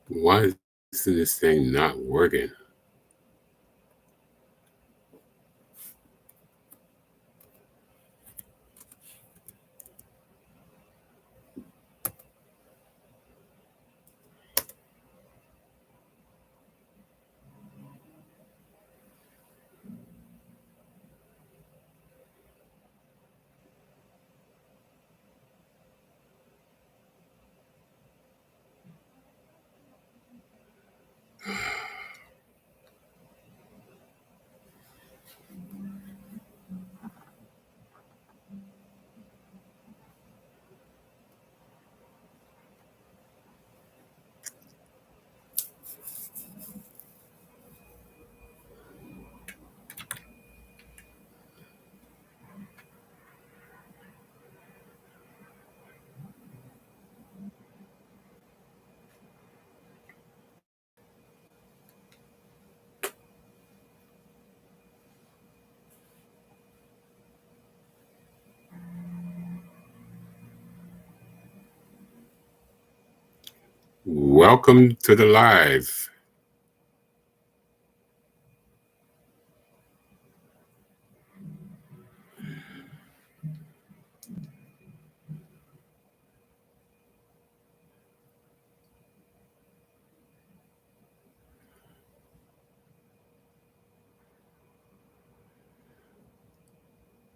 Why is this thing not working? Welcome to the live.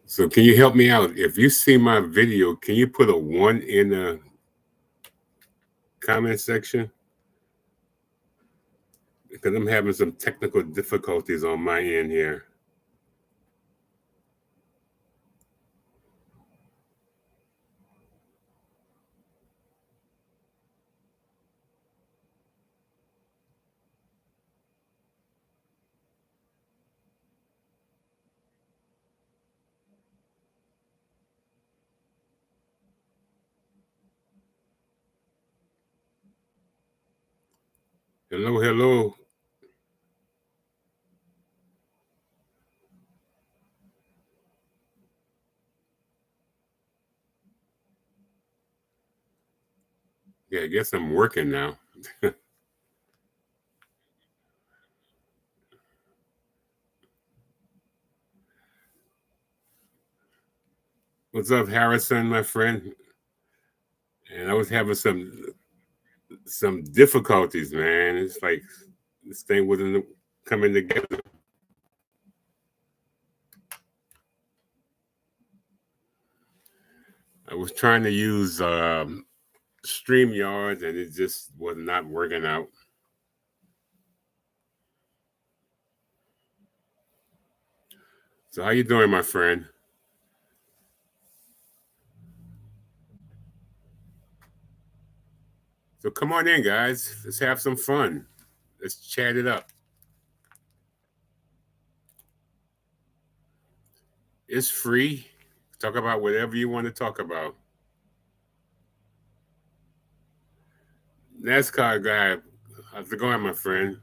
So, can you help me out? If you see my video, can you put a one in the comment section? Because I'm having some technical difficulties on my end here. Hello, hello. Yeah, I guess I'm working now. What's up, Harrison, my friend? And I was having some difficulties, man. It's like this thing wasn't coming together. I was trying to use StreamYard, and it just was not working out. So how you doing, my friend? So come on in, guys. Let's have some fun. Let's chat it up. It's free. Talk about whatever you want to talk about. NASCAR guy, how's it going, my friend?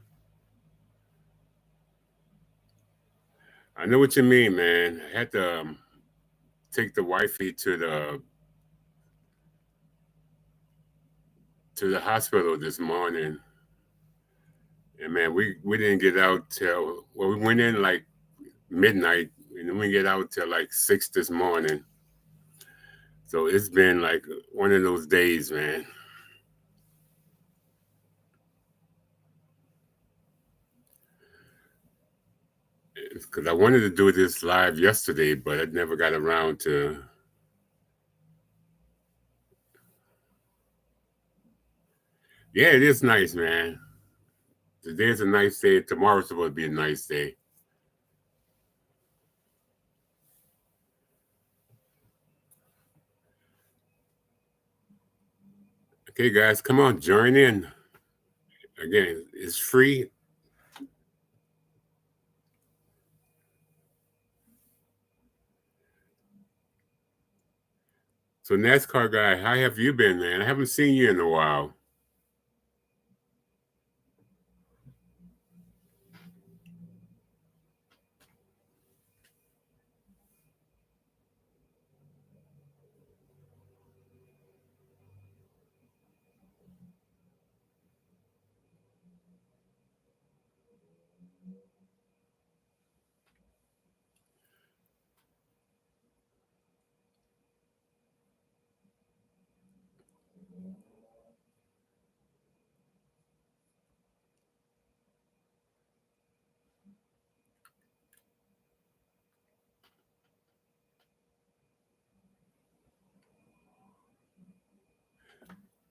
I know what you mean, man. I had to take the wifey to the hospital this morning, and man, we didn't get out till we went in like midnight, and then we get out till like 6 this morning. So it's been like one of those days, man. Because I wanted to do this live yesterday, but I never got around to. Yeah, it is nice, man. Today's a nice day. Tomorrow's supposed to be a nice day. Okay, guys, come on, join in. Again, it's free. So, NASCAR guy, how have you been, man? I haven't seen you in a while.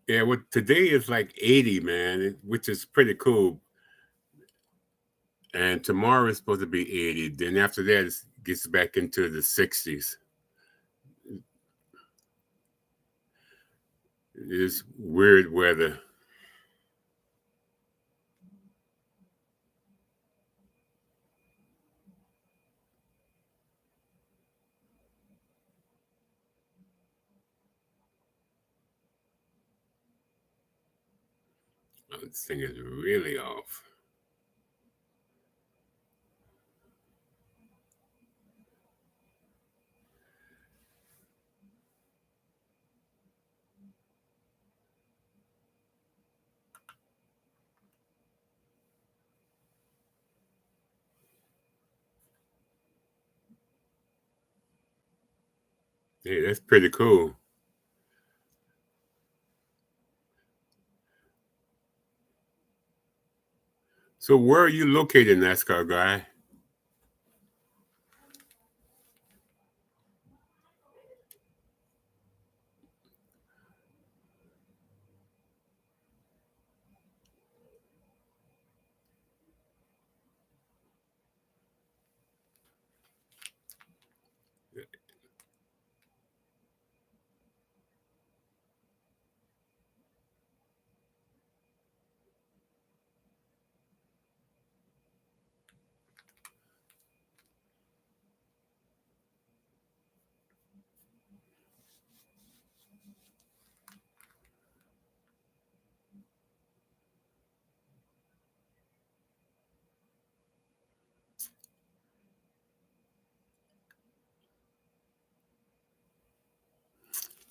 Yeah, well, today is like 80, man, which is pretty cool. And tomorrow is supposed to be 80. Then after that, it gets back into the 60s. It's weird weather. Oh, this thing is really off. Hey, that's pretty cool. So where are you located, NASCAR guy?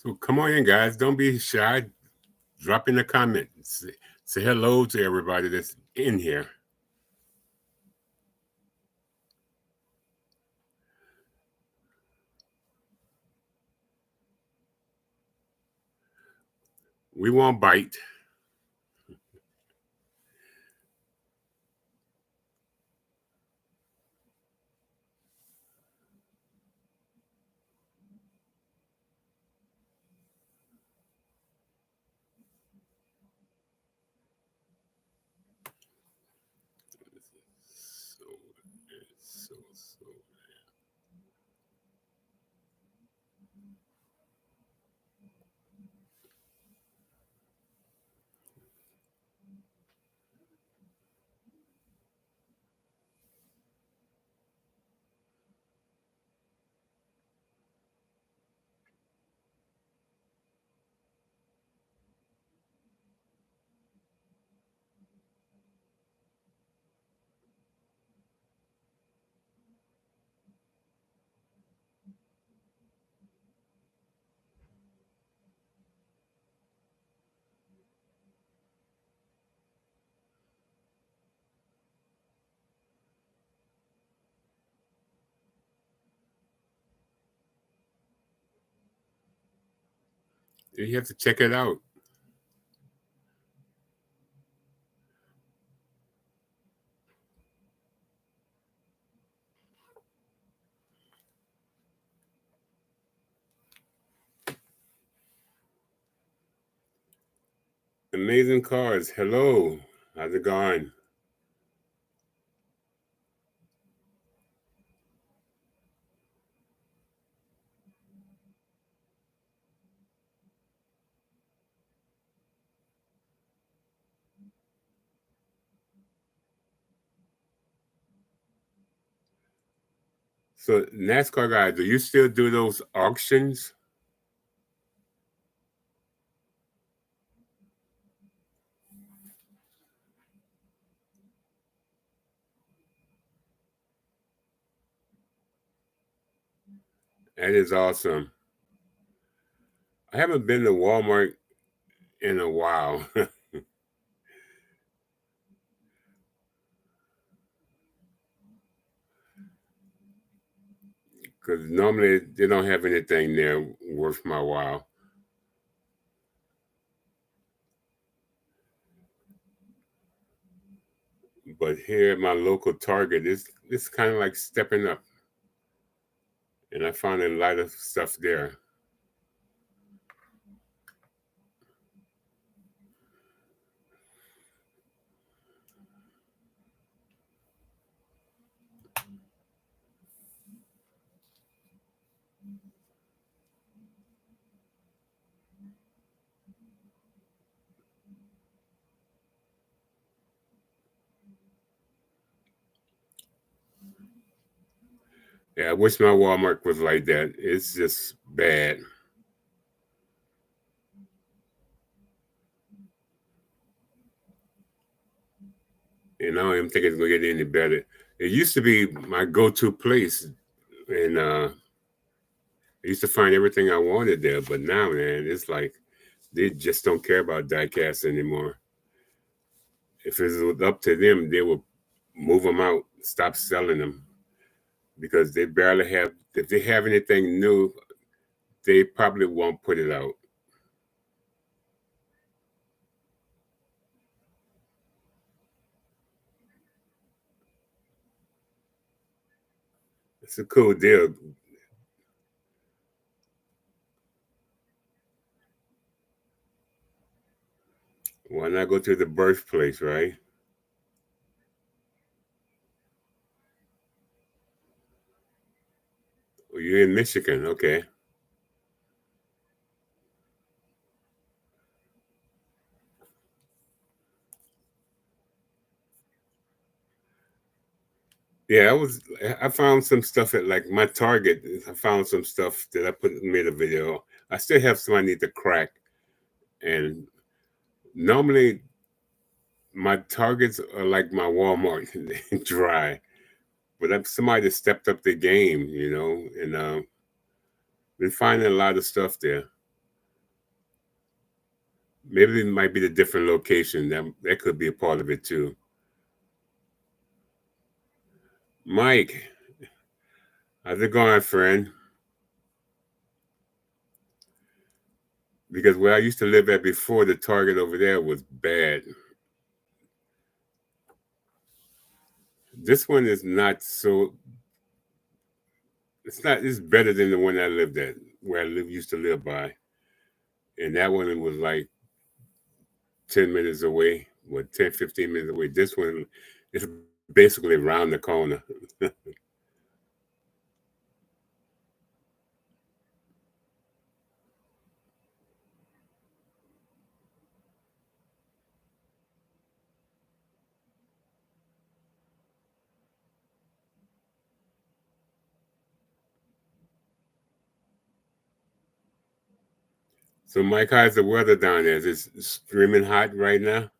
So come on in, guys. Don't be shy. Drop in a comment. Say hello to everybody that's in here. We won't bite. So, so. You have to check it out. Amazing cars. Hello. How's it going? So NASCAR guys, do you still do those auctions? That is awesome. I haven't been to Walmart in a while. because normally they don't have anything there worth my while. But here at my local Target, it's kind of like stepping up, and I found a lot of stuff there. Yeah, I wish my Walmart was like that. It's just bad. And I don't even think it's gonna get any better. It used to be my go-to place, and I used to find everything I wanted there. But now, man, it's like they just don't care about diecast anymore. If it was up to them, they would move them out, stop selling them because they barely have. If they have anything new, they probably won't put it out. It's a cool deal. Why not go to the birthplace, right? Well, you're in Michigan, okay. Yeah, I found some stuff at like my Target. I found some stuff that I put made a video. I still have some I need to crack. And normally my Targets are like my Walmart, dry. But I'm somebody that stepped up the game, and been finding a lot of stuff there. Maybe it might be the different location. That could be a part of it too. Mike, how's it going, friend? Because where I used to live at before, the Target over there was bad. This one is not so. It's not. It's better than the one I lived at, where used to live by, and that one was like 10 minutes away, 10, 15 minutes away. This one is basically around the corner. So, Mike, how's the weather down there? Is it streaming hot right now?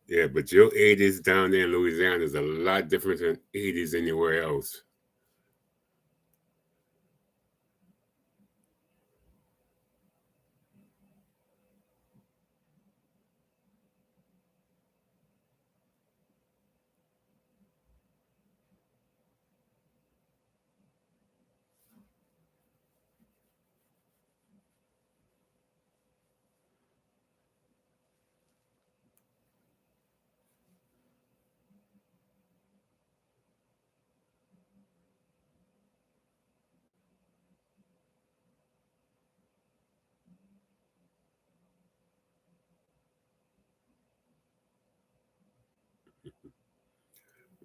Yeah, but your 80s down there in Louisiana is a lot different than 80s anywhere else.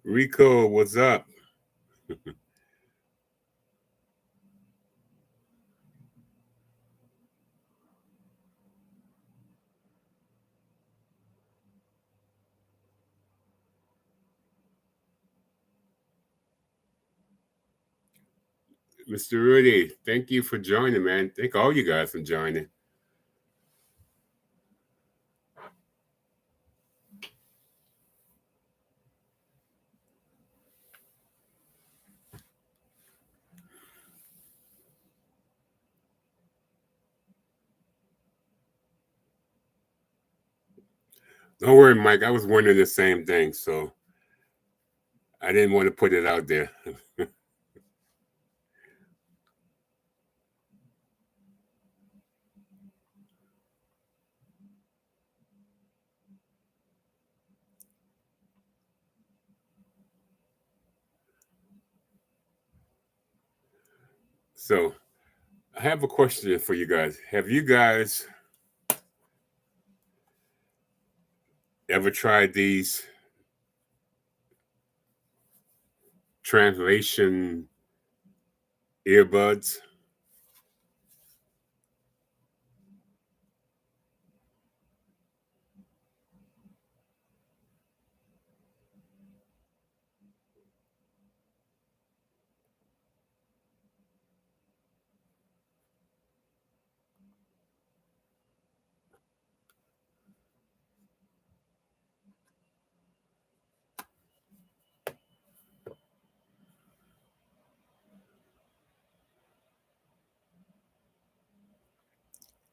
Rico, what's up? Mr. Rudy, thank you for joining, man. Thank all you guys for joining. Don't worry, Mike. I was wondering the same thing, so I didn't want to put it out there. So I have a question for you guys. Have you guys ever tried these translation earbuds?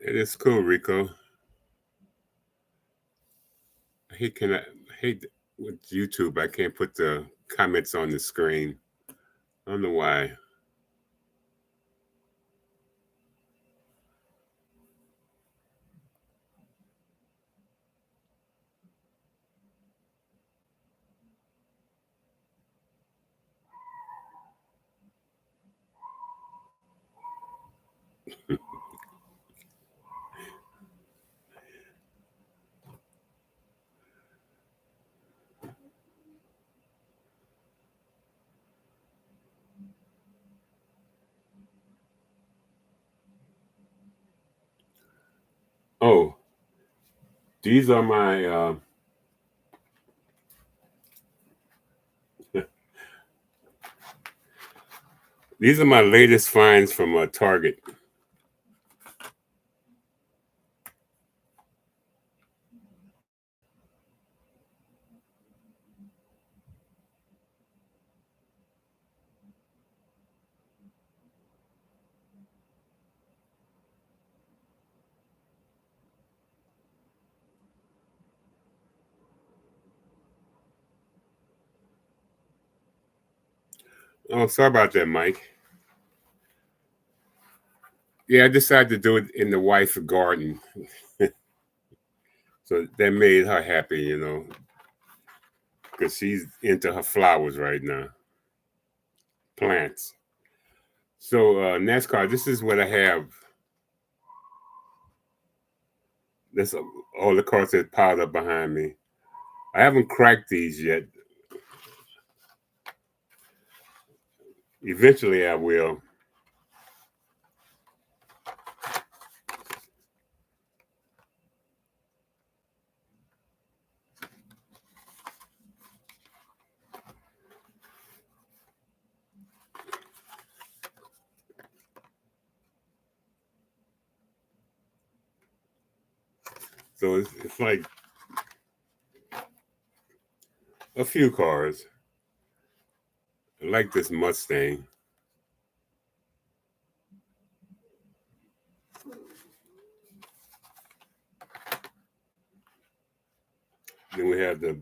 It is cool, Rico. I hate with YouTube. I can't put the comments on the screen. I don't know why. Oh, these are my these are my latest finds from Target. Oh, sorry about that, Mike. Yeah, I decided to do it in the wife's garden, so that made her happy, because she's into her flowers right now, plants. So NASCAR, this is what I have. This all the cards that piled up behind me. I haven't cracked these yet. Eventually, I will. So it's like a few cars. I like this Mustang. Then we have the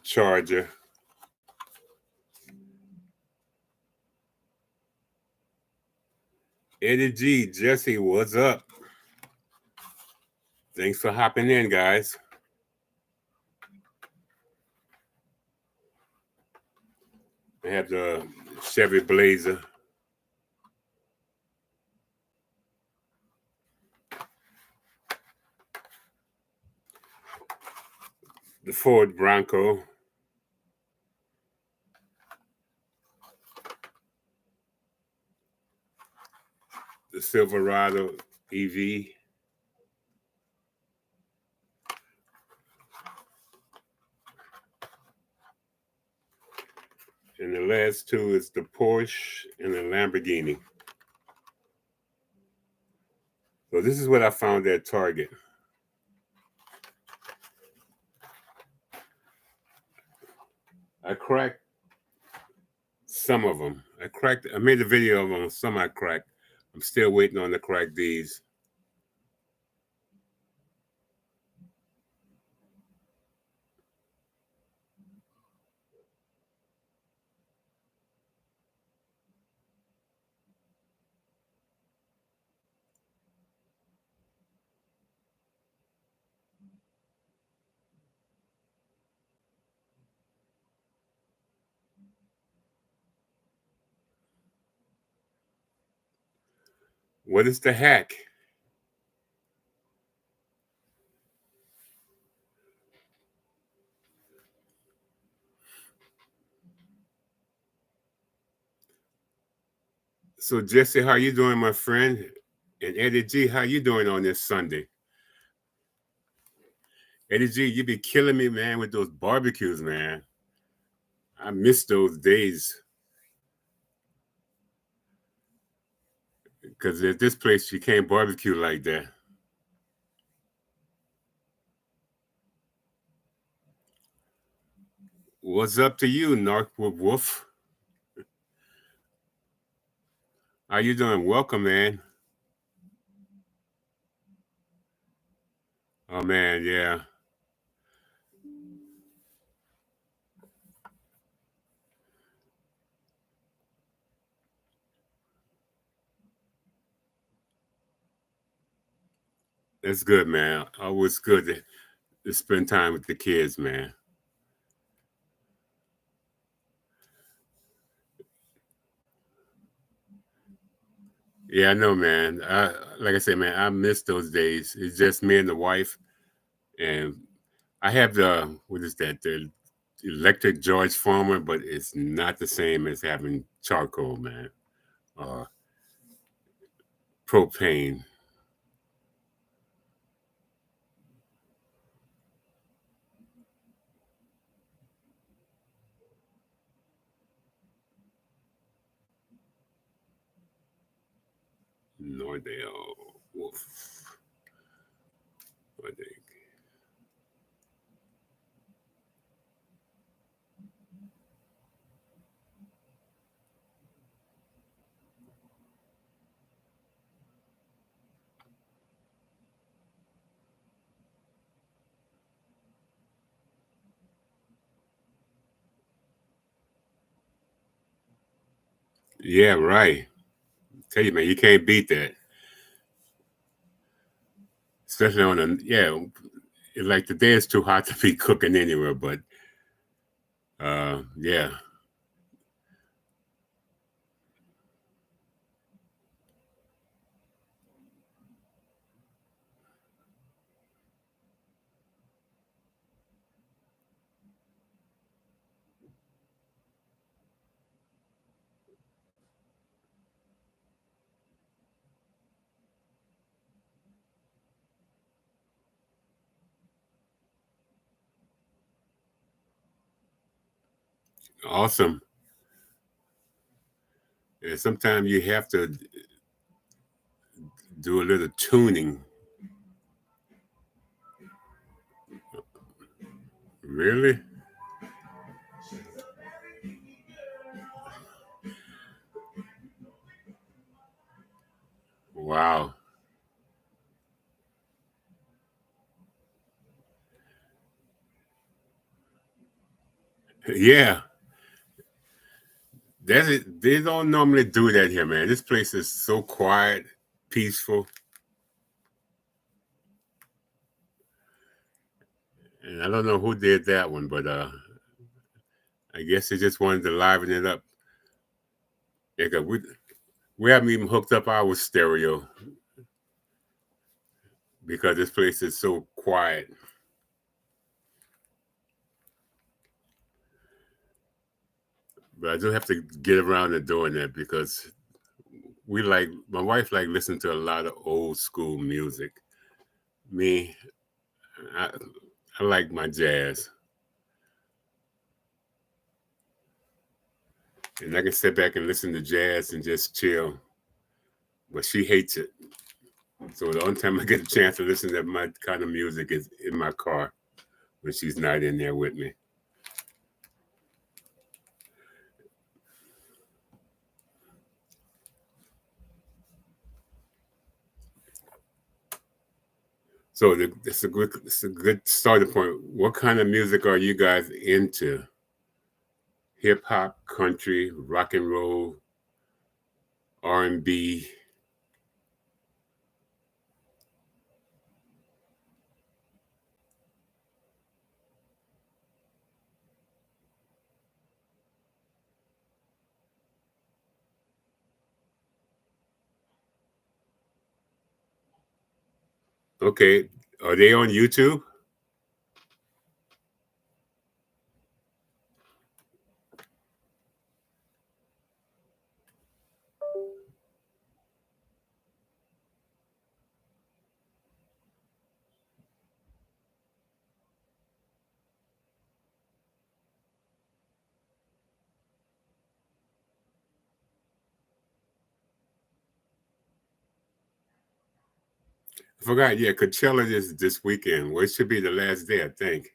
Charger. Eddie G, Jesse, what's up? Thanks for hopping in, guys. I have the Chevy Blazer. The Ford Bronco. Silverado EV. And the last two is the Porsche and the Lamborghini. So this is what I found at Target. I cracked some of them. I made a video of them. Some I cracked. I'm still waiting on to crack these. What is the hack? So Jesse, how you doing, my friend? And Eddie G, how you doing on this Sunday? Eddie G, you be killing me, man, with those barbecues, man. I miss those days. Because at this place, you can't barbecue like that. What's up to you, Narkwood Wolf? How you doing? Welcome, man. Oh, man, yeah. That's good, man. Always good to spend time with the kids, man. Yeah, I know, man. Like I said, man, I miss those days. It's just me and the wife, and I have what is that? The electric George Foreman, but it's not the same as having charcoal, man. Uh, Propane. Nordale Wolf. I think. Yeah, right. Tell you, man, you can't beat that. Especially on a like the day is too hot to be cooking anywhere, but yeah, awesome. And sometimes you have to do a little tuning. Really? Wow. Yeah, that's it. They don't normally do that here, man. This place is so quiet, peaceful, and I don't know who did that one, but I guess they just wanted to liven it up. Yeah, 'cause we haven't even hooked up our stereo because this place is so quiet. But I do have to get around to doing that because we like my wife like listen to a lot of old school music. Me, I, I like my jazz, and I can sit back and listen to jazz and just chill. But she hates it. So the only time I get a chance to listen to my kind of music is in my car when she's not in there with me. So it's a good starting point. What kind of music are you guys into? Hip hop, country, rock and roll, R&B? Okay, are they on YouTube? I forgot. Yeah, Coachella is this weekend. Well, it should be the last day, I think.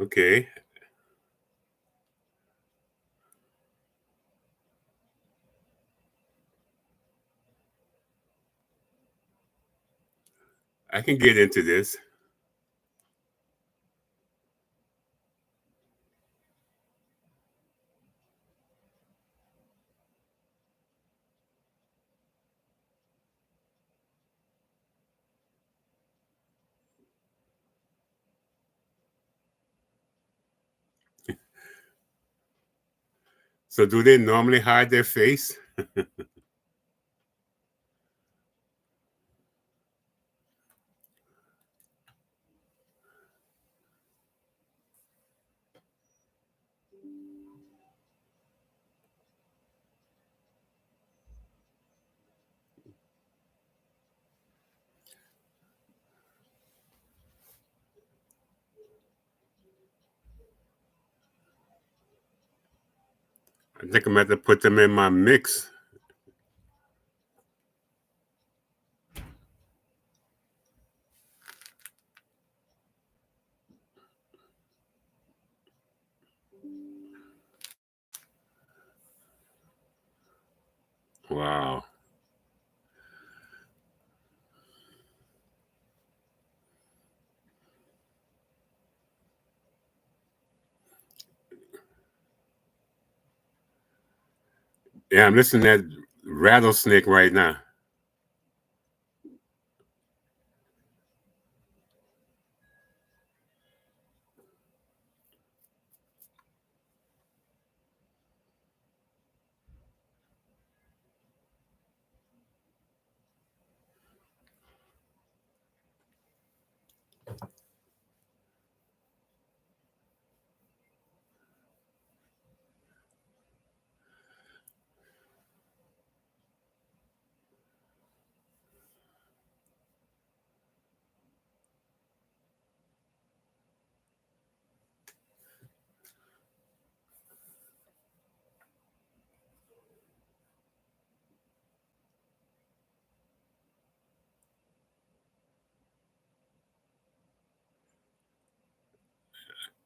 Okay, I can get into this. So, do they normally hide their face? I think I'm going to have to put them in my mix. Wow. Yeah, I'm listening to that rattlesnake right now.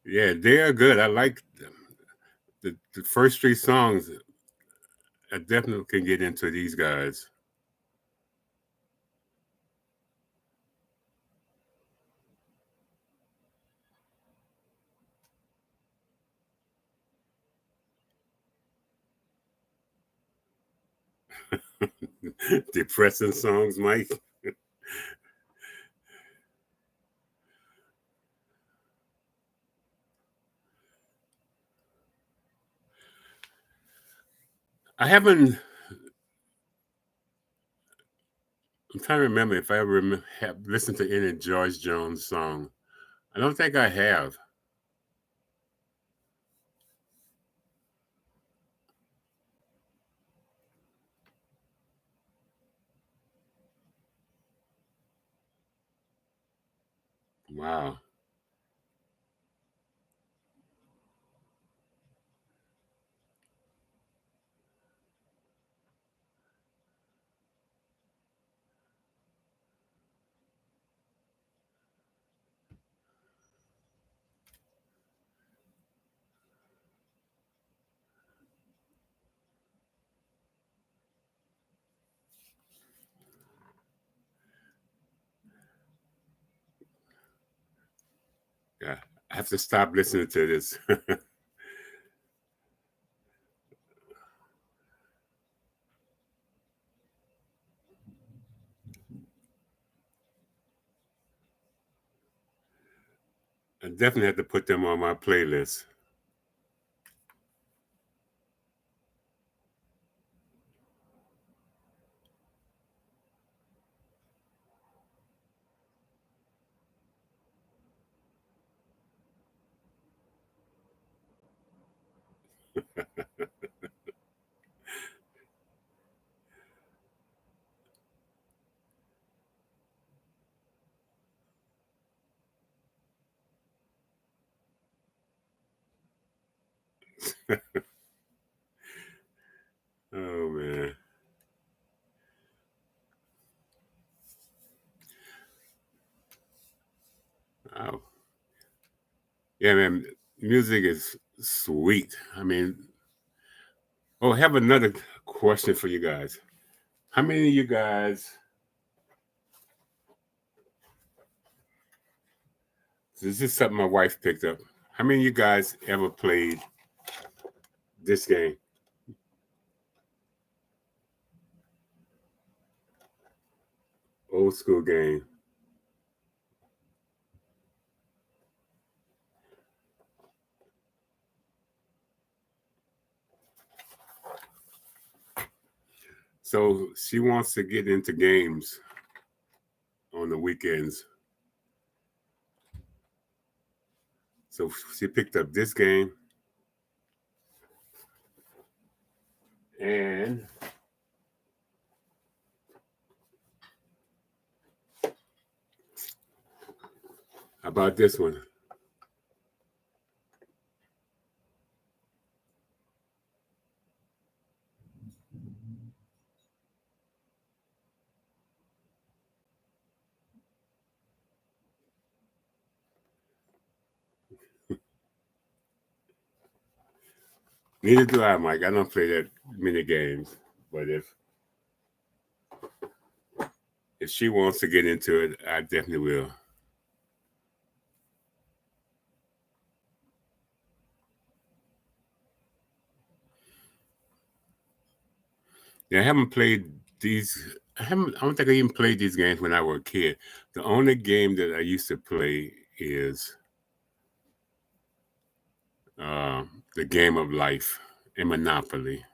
Yeah, they are good. I like them. The first three songs I definitely can get into these guys. Depressing songs, Mike. I haven't. I'm trying to remember if I ever have listened to any George Jones song. I don't think I have. Wow. Yeah. I have to stop listening to this. I definitely have to put them on my playlist. Oh man. Wow. Yeah, man. Music is sweet. I mean, oh, I have another question for you guys. How many of you guys? This is something my wife picked up. How many of you guys ever played this game? Old school game. So she wants to get into games on the weekends. So she picked up this game and how about this one? Neither do I, Mike. I don't play that many games. But if she wants to get into it, I definitely will. Yeah, I haven't played these. I don't think I even played these games when I was a kid. The only game that I used to play is the game of life and Monopoly.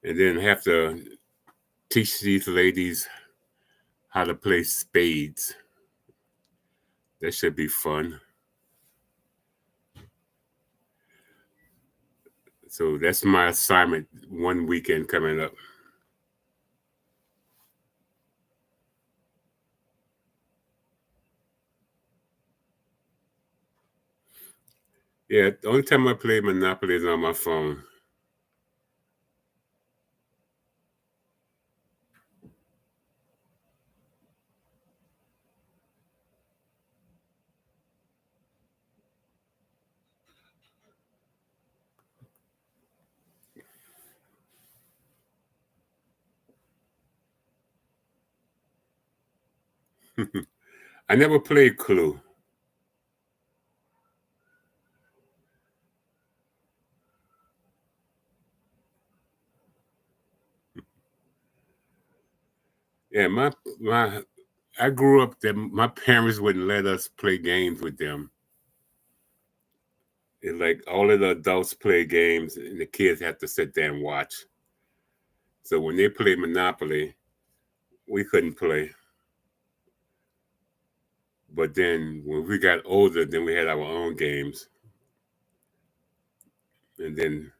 And then have to teach these ladies how to play spades. That should be fun. So that's my assignment one weekend coming up. Yeah, the only time I play Monopoly is on my phone. I never played Clue. Yeah, my I grew up that my parents wouldn't let us play games with them. It's like all of the adults play games and the kids have to sit there and watch. So when they played Monopoly, we couldn't play. But then when we got older, then we had our own games. And then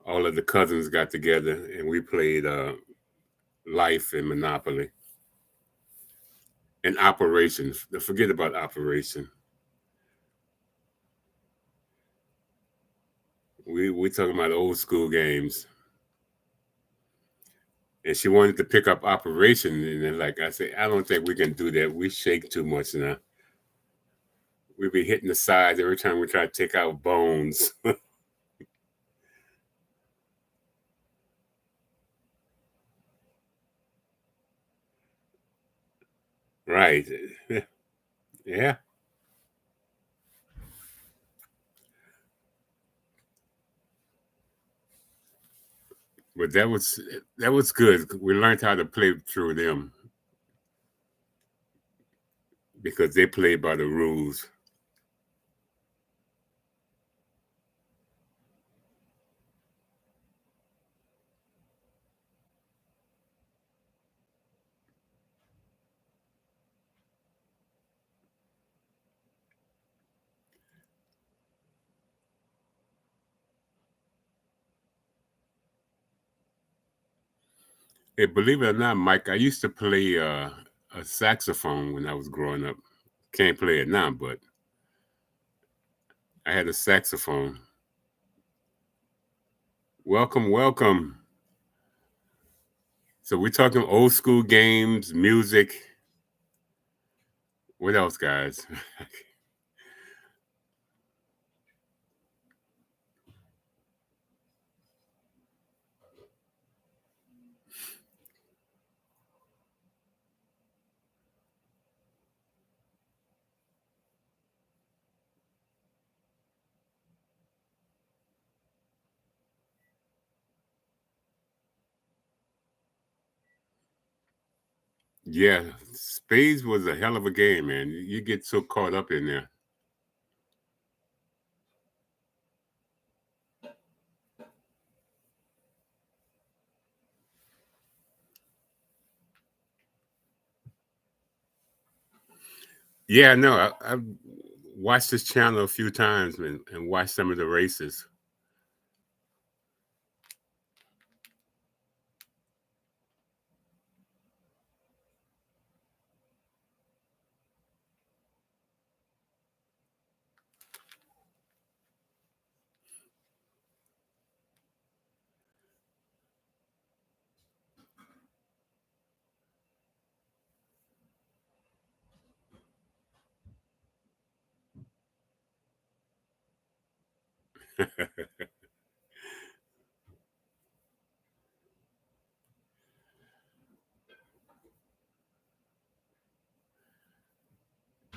all of the cousins got together and we played Life and Monopoly and Operation. Forget about Operation. We talking about old school games. And she wanted to pick up Operation, and then like I said, I don't think we can do that. We shake too much now. We be hitting the sides every time we try to take out bones. Right. Yeah. But that was good. We learned how to play through them because they played by the rules. Hey, believe it or not, Mike, I used to play a saxophone when I was growing up. Can't play it now, but I had a saxophone. Welcome, welcome. So we're talking old school games, music. What else, guys? Yeah, spades was a hell of a game, man. You get so caught up in there. Yeah, no, I've watched this channel a few times and watched some of the races.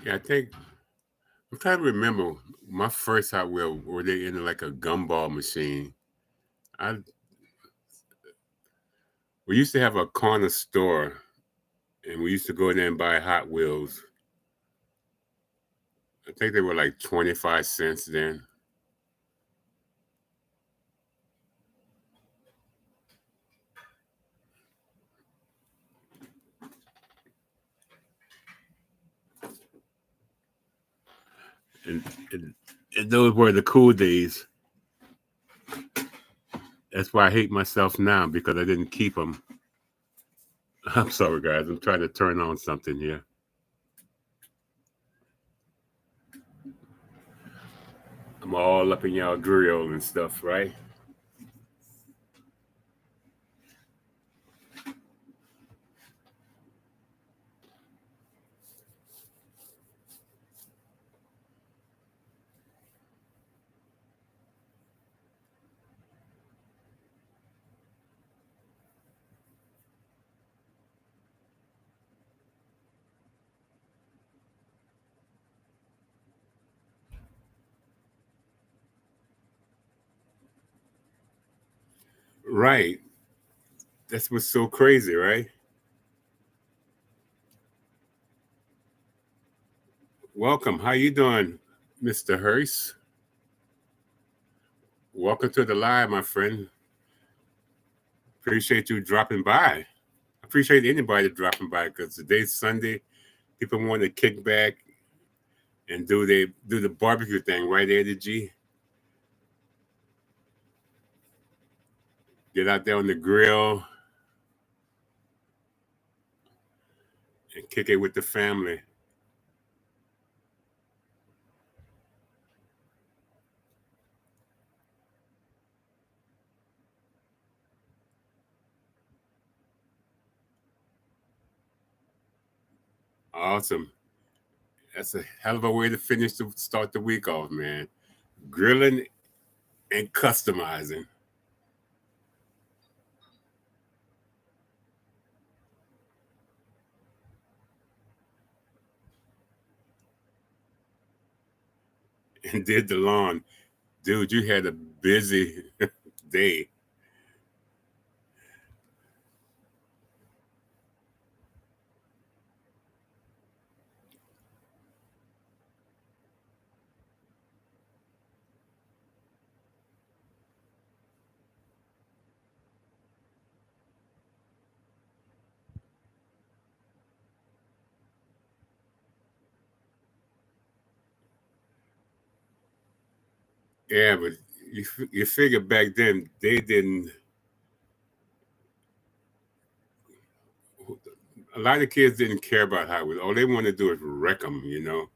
Yeah, I think I'm trying to remember my first Hot Wheel. Were they in like a gumball machine? I We used to have a corner store, and we used to go in there and buy Hot Wheels. I think they were like 25 cents then. And, and, and those were the cool days. That's why I hate myself now because I didn't keep them. I'm sorry, guys. I'm trying to turn on something here. I'm all up in y'all grill and stuff, right? Right. That's what's so crazy, right? Welcome. How you doing, Mr. Hearst? Welcome to the live, my friend. Appreciate you dropping by. Appreciate anybody dropping by because today's Sunday. People want to kick back and do the barbecue thing, right, Eddie G? Get out there on the grill and kick it with the family. Awesome. That's a hell of a way to start the week off, man. Grilling and customizing. And did the lawn. Dude, you had a busy day. Yeah, but you figure back then they didn't. A lot of kids didn't care about how it was. All they want to do is wreck them, you know.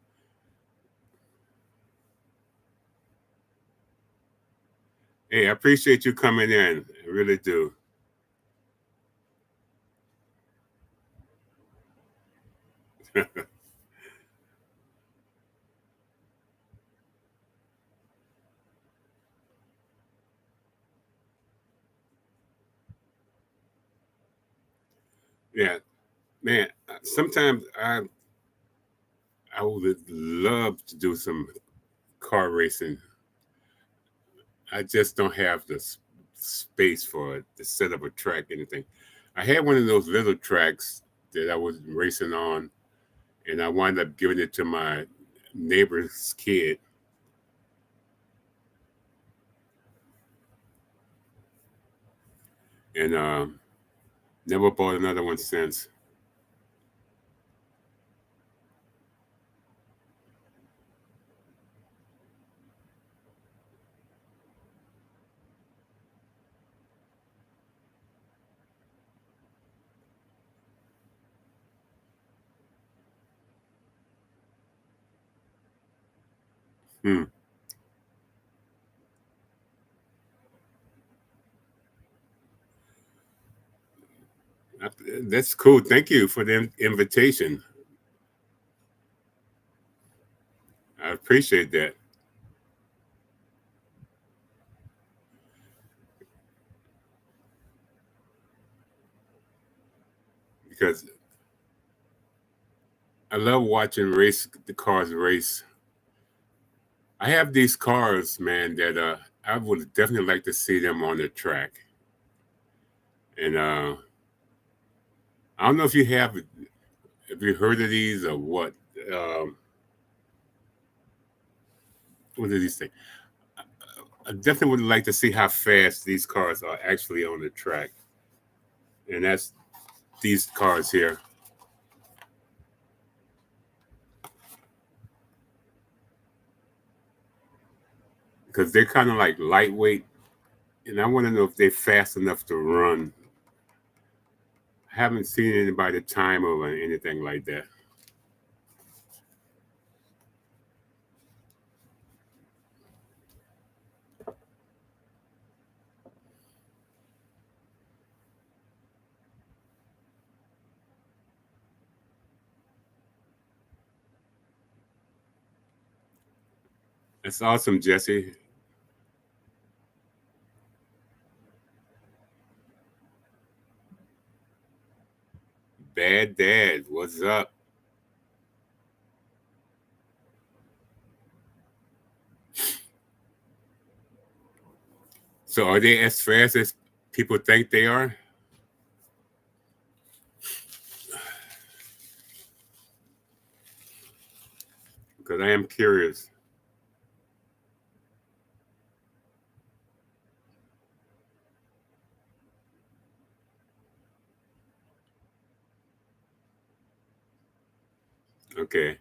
Hey, I appreciate you coming in. I really do. Yeah, man. Sometimes I would love to do some car racing. I just don't have the space for it to set up a track, anything. I had one of those little tracks that I was racing on, and I wound up giving it to my neighbor's kid, and never bought another one since. Hmm. That's cool. Thank you for the invitation. I appreciate that because I love watching the cars race. I have these cars, man, that I would definitely like to see them on the track. And I don't know if you heard of these or what. Um, what are these things? I definitely would like to see how fast these cars are actually on the track. And that's these cars here because they're kind of like lightweight. And I want to know if they're fast enough to run. I haven't seen anybody time or anything like that. That's awesome, Jesse. Bad Dad, what's up? So are they as fast as people think they are? Because I am curious. Okay.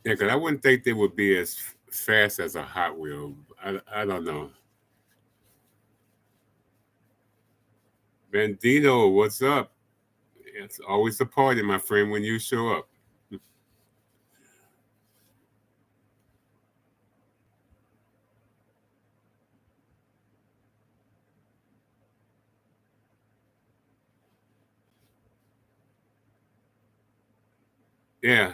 Yeah, because I wouldn't think they would be as fast as a Hot Wheel. I don't know. Bandito, what's up? It's always a party, my friend, when you show up. Yeah.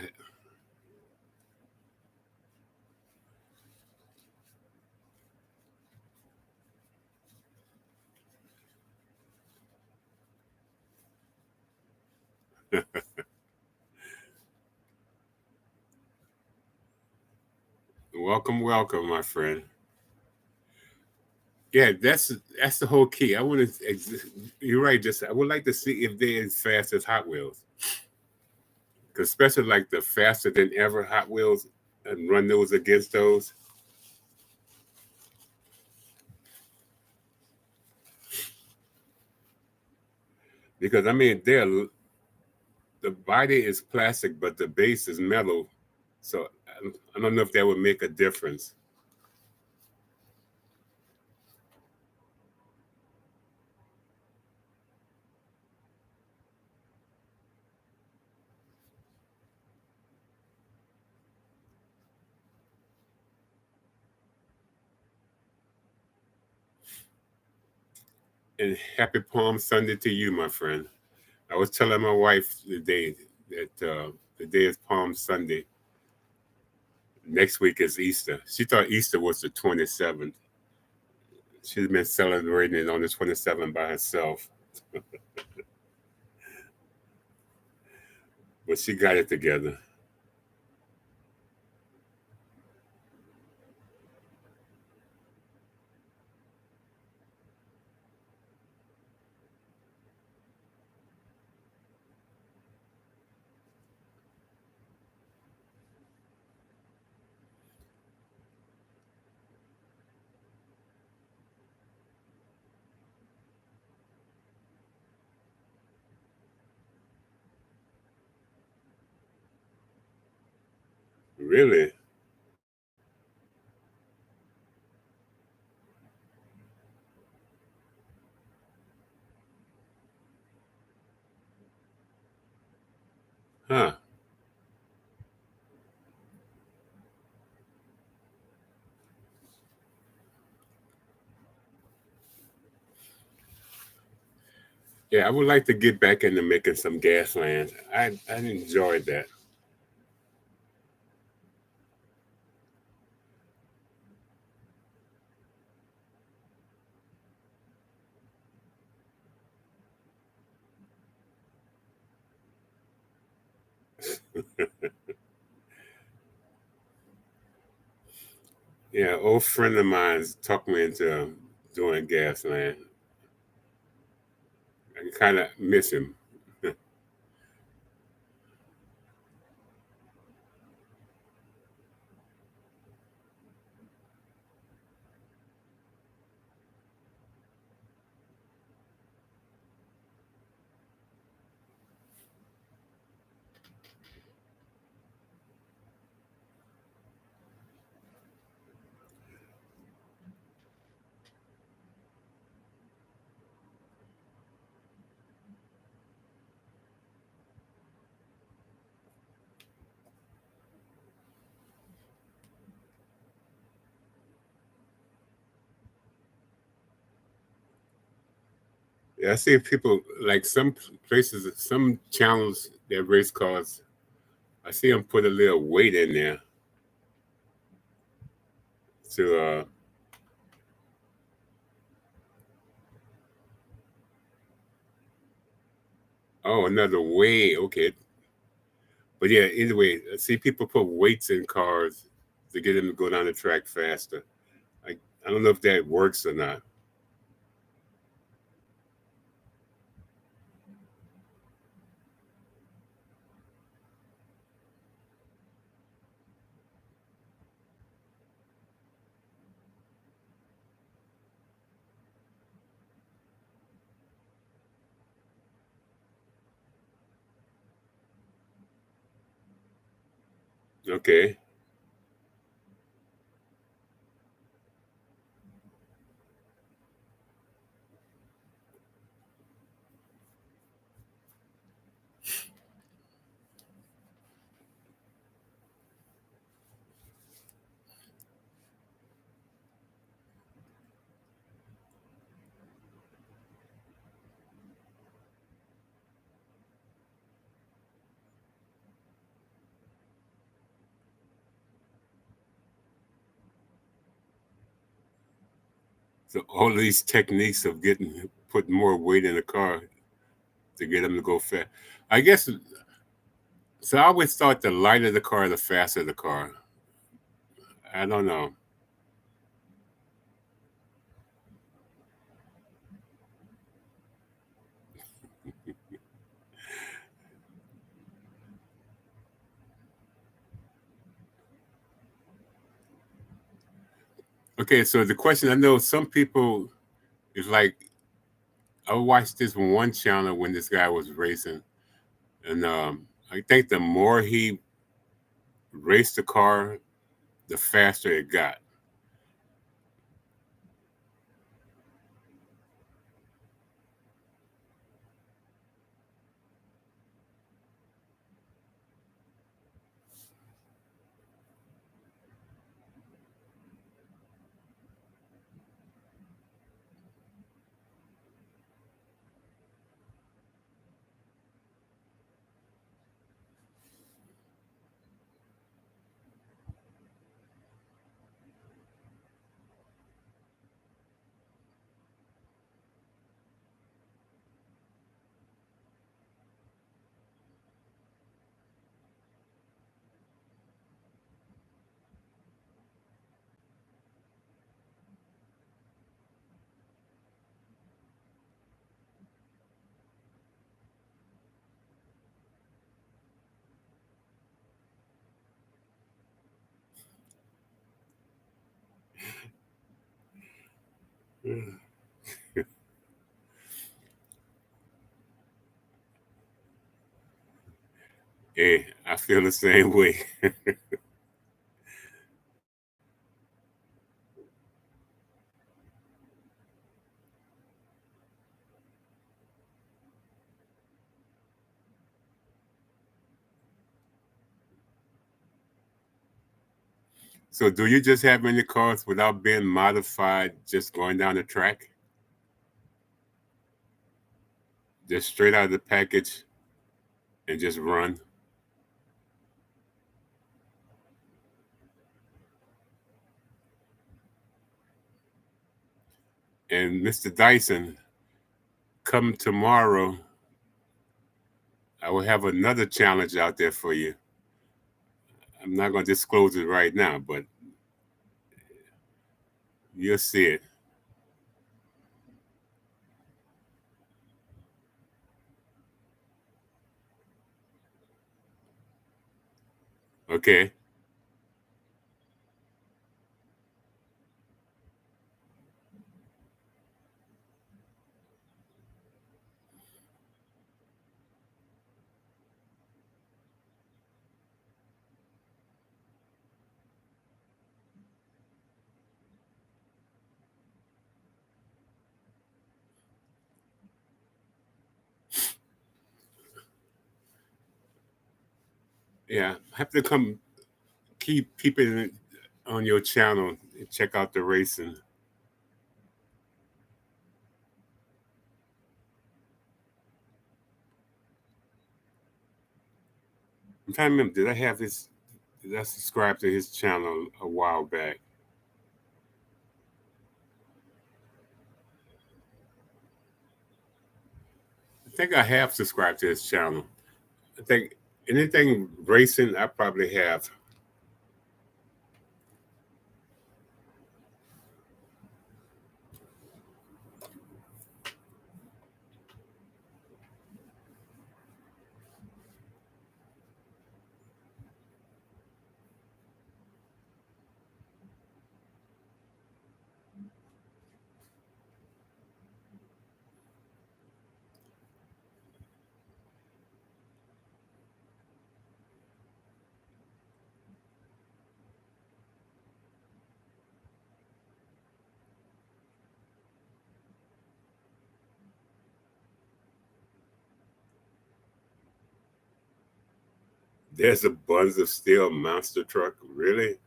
Welcome, welcome, my friend. Yeah, that's the whole key. I want to. You're right. Just I would like to see if they're as fast as Hot Wheels, 'cause especially like the faster than ever Hot Wheels, and run those against those. Because I mean, the body is plastic, but the base is metal. So I don't know if that would make a difference. And happy Palm Sunday to you, my friend. I was telling my wife today that the day is Palm Sunday. Next week is Easter. She thought Easter was the 27th. She's been celebrating it on the 27th by herself, but she got it together. Really? Huh. Yeah, I would like to get back into making some gas lands. I enjoyed that. Yeah, old friend of mine's talked me into doing gas land. I kind of miss him. Yeah, I see people like some places, some channels that race cars. I see them put a little weight in there to oh, another way. Okay. But yeah, either way, I see people put weights in cars to get them to go down the track faster. I don't know if that works or not. Okay. So all these techniques of getting put more weight in the car to get them to go fast. I guess so. I always thought the lighter the car, the faster the car. I don't know. Okay, so the question I know some people is like I watched this one channel when this guy was racing, and I think the more he raced the car, the faster it got. Hey, I feel the same way. So, do you just have any cars without being modified, just going down the track, just straight out of the package and just run? And Mr. Dyson, come tomorrow, I will have another challenge out there for you. I'm not going to disclose it right now, but you'll see it. Okay. Yeah. Have to come keep keeping it on your channel and check out the racing. I'm trying to remember. Did I subscribe to his channel a while back? I think I have subscribed to his channel. I think anything racing, I probably have. There's a Buns of Steel monster truck. Really?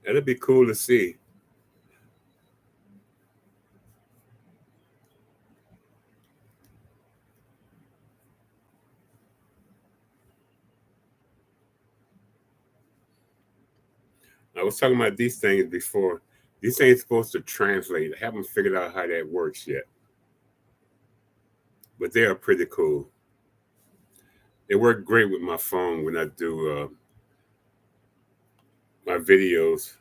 That'd be cool to see. I was talking about these things before. These things supposed to translate. I haven't figured out how that works yet, but they are pretty cool. They work great with my phone when I do my videos.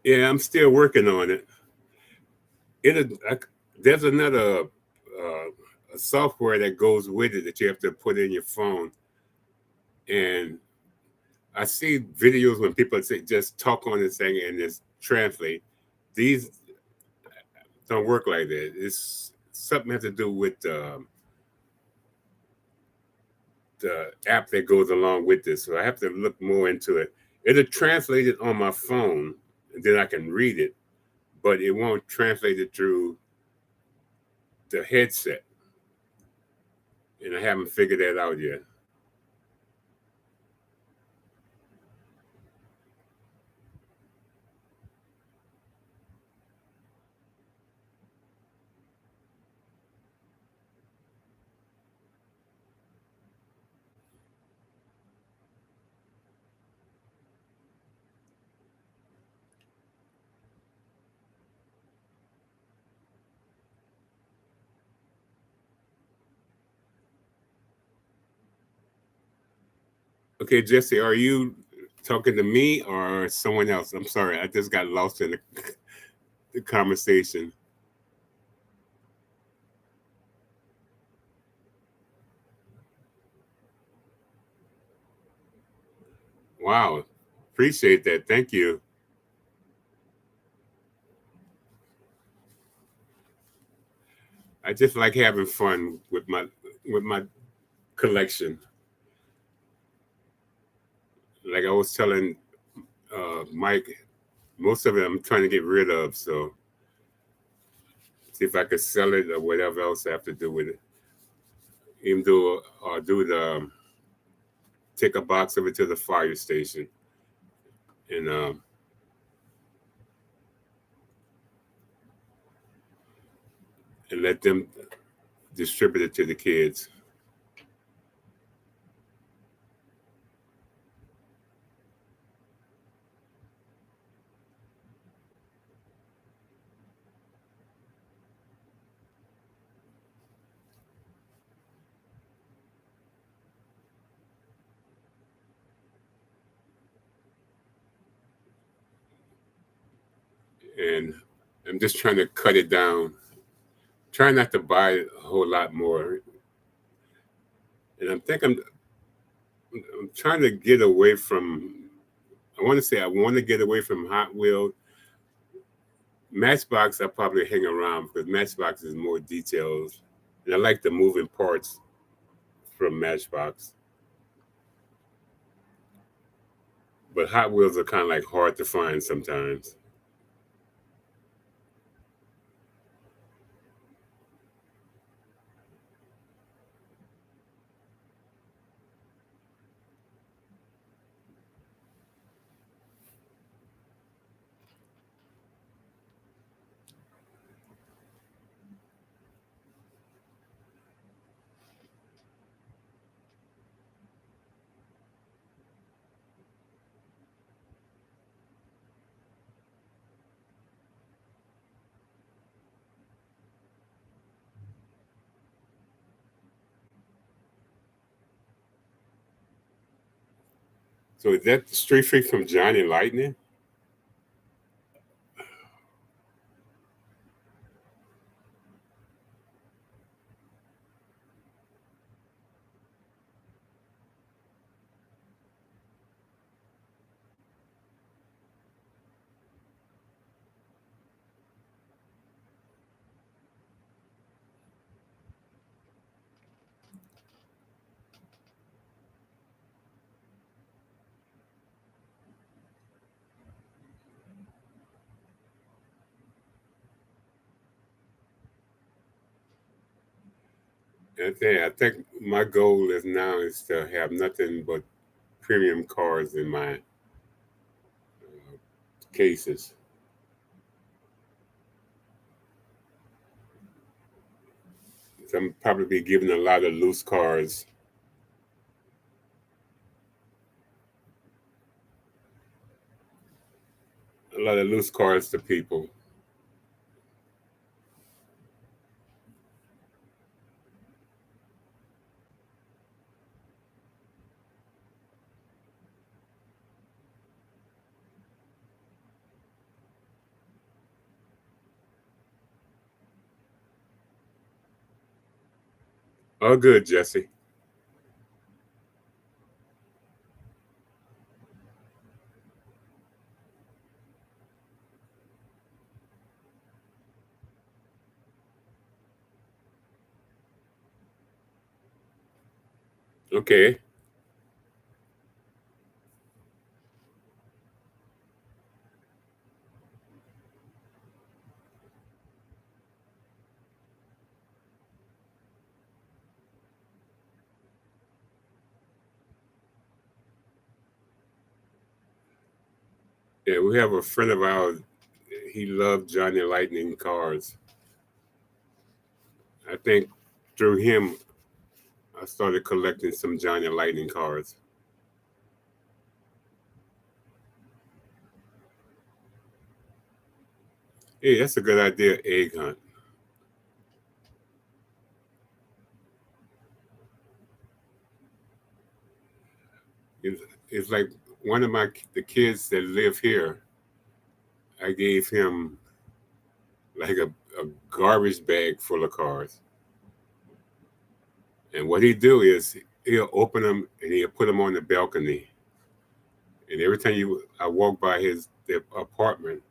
Yeah, I'm still working on it. There's another a software that goes with it that you have to put in your phone, and I see videos when people say just talk on this thing and just translate. These don't work like that. It's something has to do with the app that goes along with this. So I have to look more into it. It'll translate it on my phone, and then I can read it, but it won't translate it through the headset. And I haven't figured that out yet. Okay, Jesse, are you talking to me or someone else? I'm sorry, I just got lost in the conversation. Wow, appreciate that. Thank you. I just like having fun with my collection. Like I was telling Mike, most of it I'm trying to get rid of. So see if I could sell it or whatever else I have to do with it. Even though or do the take a box of it to the fire station and let them distribute it to the kids. And I'm just trying to cut it down. Trying not to buy a whole lot more. And I'm trying to get away from. I want to say I want to get away from Hot Wheels. Matchbox, I probably hang around because Matchbox is more details, and I like the moving parts from Matchbox. But Hot Wheels are kind of like hard to find sometimes. So is that straight freak from Johnny Lightning? I think my goal is now is to have nothing but premium cars in my cases. So I'm probably be giving a lot of loose cars, a lot of loose cars to people. Oh, good, Jesse. Okay. Yeah, we have a friend of ours. He loved Johnny Lightning cars. I think through him, I started collecting some Johnny Lightning cars. Hey, that's a good idea, egg hunt. It's, it's like one of the kids that live here. I gave him like a garbage bag full of cars, and what he do is he'll open them and he'll put them on the balcony. And every time I walk by the apartment,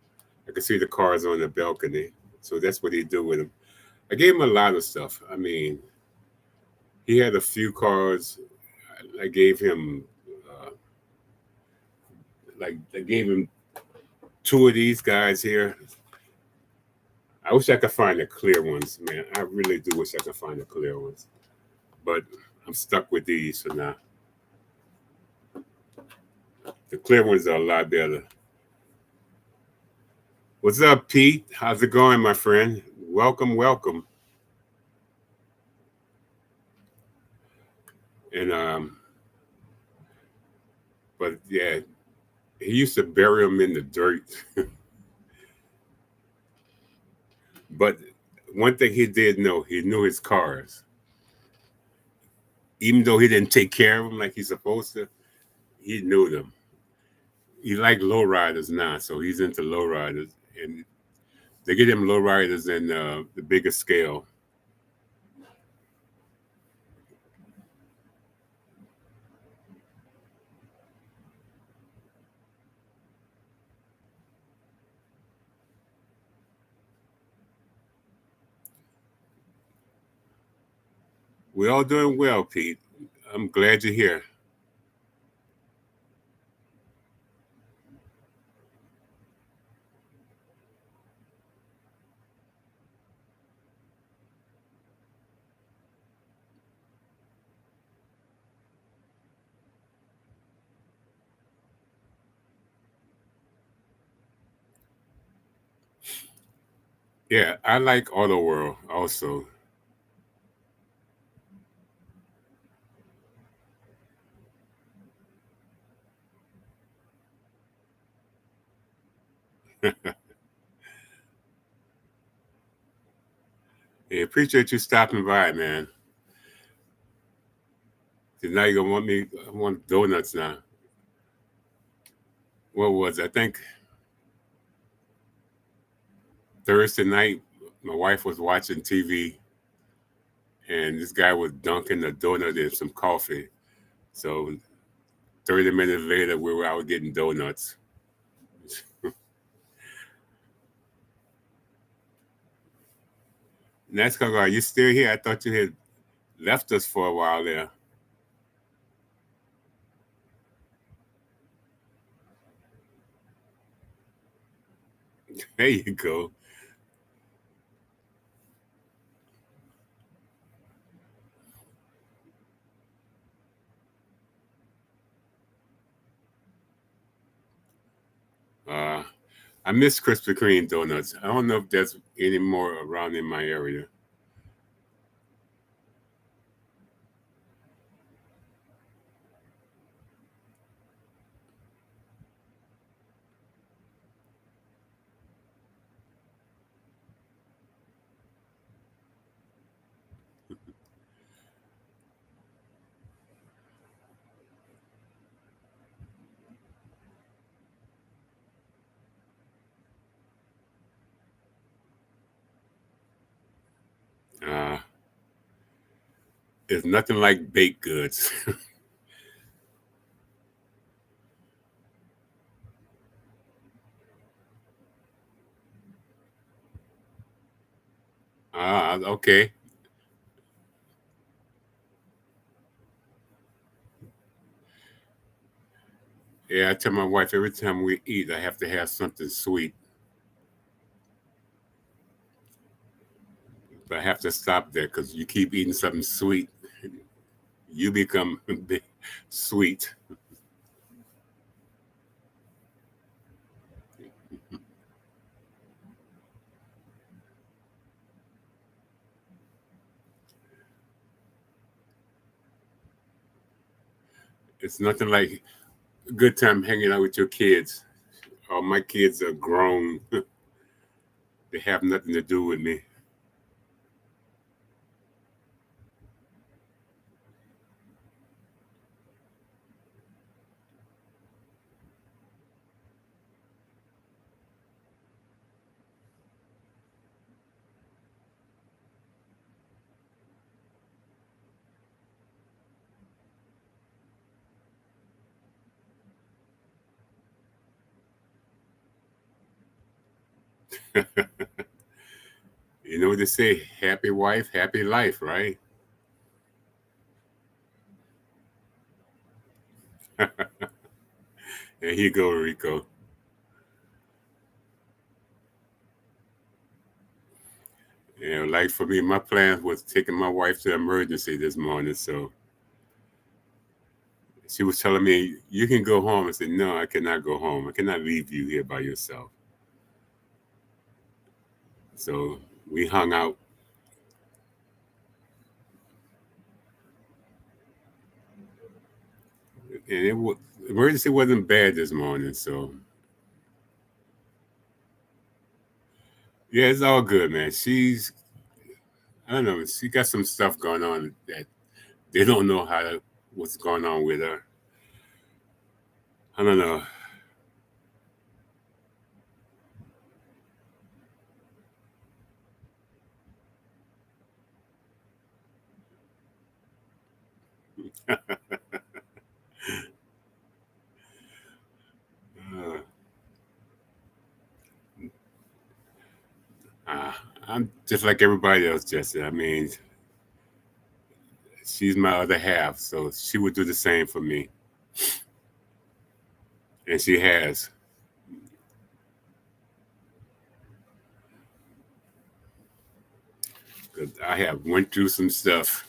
I can see the cars on the balcony. So that's what he do with them. I gave him a lot of stuff. I mean, he had a few cars. I gave him like I gave him two of these guys here. I wish I could find the clear ones, man. I really do wish I could find the clear ones. But I'm stuck with these for now. The clear ones are a lot better. What's up, Pete? How's it going, my friend? Welcome, welcome. And but yeah, he used to bury them in the dirt. But one thing he did know, he knew his cars. Even though he didn't take care of them like he's supposed to, he knew them. He liked lowriders now, so he's into lowriders, and they get him lowriders in the bigger scale. We're all doing well, Pete. I'm glad you're here. Yeah, I like Auto World also. Hey, appreciate you stopping by, man. 'Cause now you're gonna want me. I want donuts now. What was it? I think Thursday night? My wife was watching TV, and this guy was dunking a donut in some coffee. So 30 minutes later, we were out getting donuts. NASCAR guy, you still here? I thought you had left us for a while there. There you go. Uh, I miss Krispy Kreme donuts. I don't know if there's any more around in my area. Uh, it's nothing like baked goods. Okay. Yeah, I tell my wife every time we eat, I have to have something sweet. But I have to stop there because you keep eating something sweet, you become sweet. It's nothing like a good time hanging out with your kids. Oh, my kids are grown. They have nothing to do with me. You know what they say? Happy wife, happy life, right? There you go, Rico. Like for me, my plan was taking my wife to emergency this morning. So she was telling me, "You can go home." I said, "No, I cannot go home. I cannot leave you here by yourself." So we hung out, and emergency wasn't bad this morning. So yeah, it's all good, man. I don't know, she got some stuff going on that they don't know what's going on with her. I don't know. Uh, uh, I'm just like everybody else, Jesse. I mean, she's my other half, so she would do the same for me, and she has. 'Cause I have went through some stuff,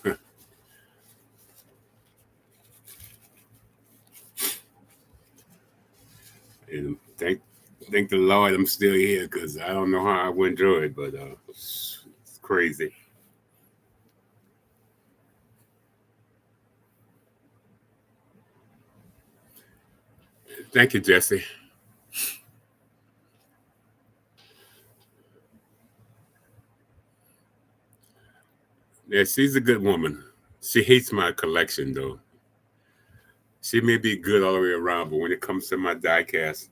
and thank the Lord I'm still here because I don't know how I went through it, but it's crazy. Thank you, Jesse. Yeah, she's a good woman. She hates my collection though. She may be good all the way around, but when it comes to my diecast,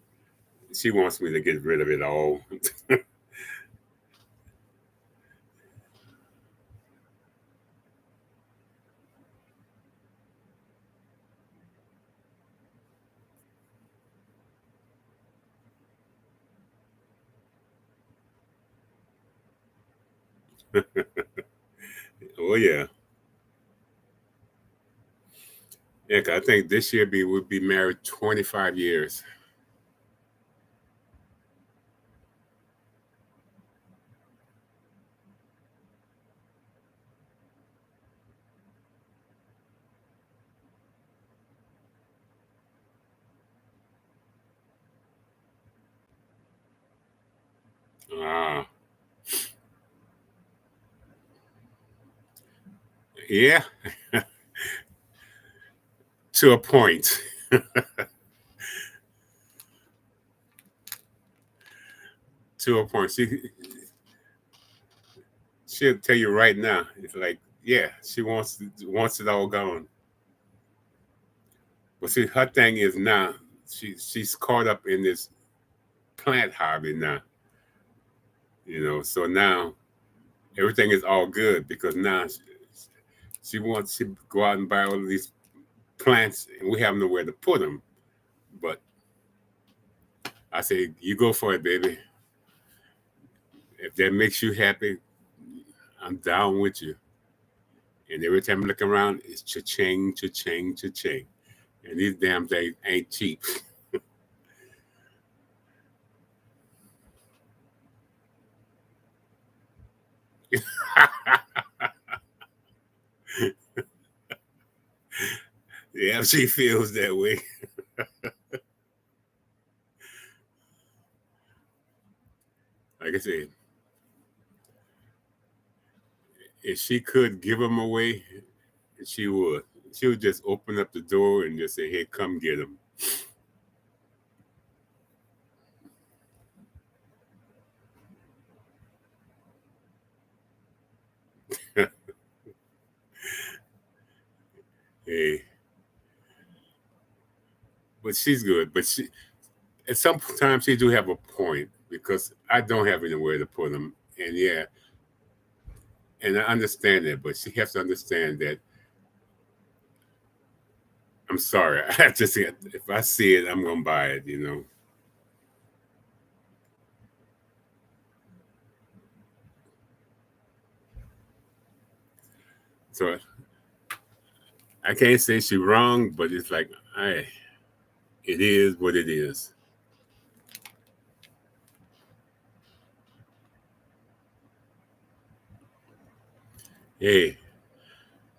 she wants me to get rid of it all. Oh yeah, yeah. 'Cause I think this year we'll be married 25 years. Ah, yeah, to a point. To a point. She'll tell you right now. It's like, yeah, she wants it all gone. But see, her thing is now she's caught up in this plant hobby now. So now everything is all good because now she wants to go out and buy all of these plants, and we have nowhere to put them. But I say, you go for it, baby. If that makes you happy, I'm down with you. And every time I look around, it's cha-ching, cha-ching, cha-ching. And these damn things ain't cheap. Yeah, she feels that way. Like I said, if she could give them away, she would. She would just open up the door and just say, "Hey, come get them." Hey, but she's good. But she, at some times, she do have a point because I don't have anywhere to put them. And yeah, and I understand that, but she has to understand that I'm sorry. I just if I see it, I'm gonna buy it. So I can't say she's wrong, but it's like, hey, it is what it is. Hey,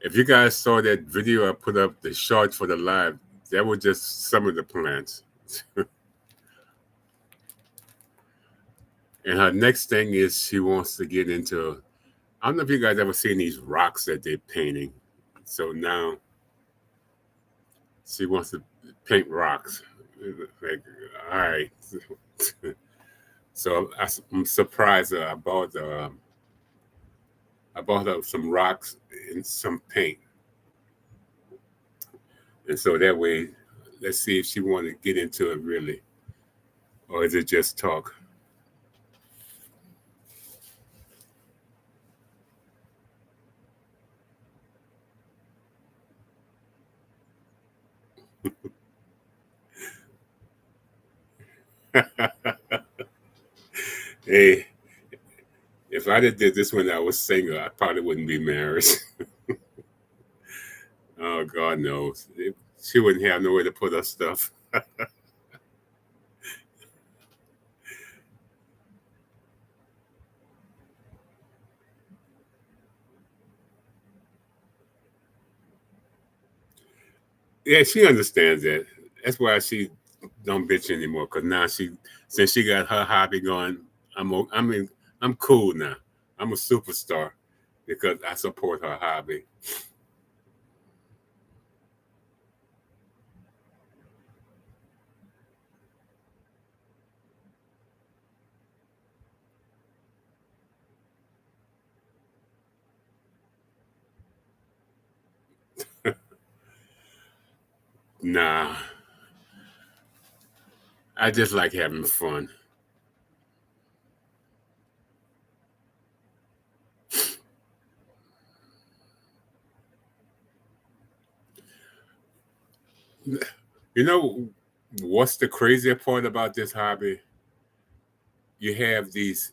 if you guys saw that video I put up, the short for the live, that was just some of the plants. And her next thing is she wants to get into. I don't know if you guys ever seen these rocks that they're painting. So now she wants to paint rocks. Like, all right. So I'm surprised I bought her some rocks and some paint, and so that way, let's see if she want to get into it really, or is it just talk? Hey, if I did this when I was single, I probably wouldn't be married. God knows. She wouldn't have nowhere to put her stuff. Yeah, she understands that. That's why she don't bitch anymore. Cause now since she got her hobby going, I'm cool now. I'm a superstar because I support her hobby. Nah, I just like having fun. You know what's the crazier part about this hobby? You have these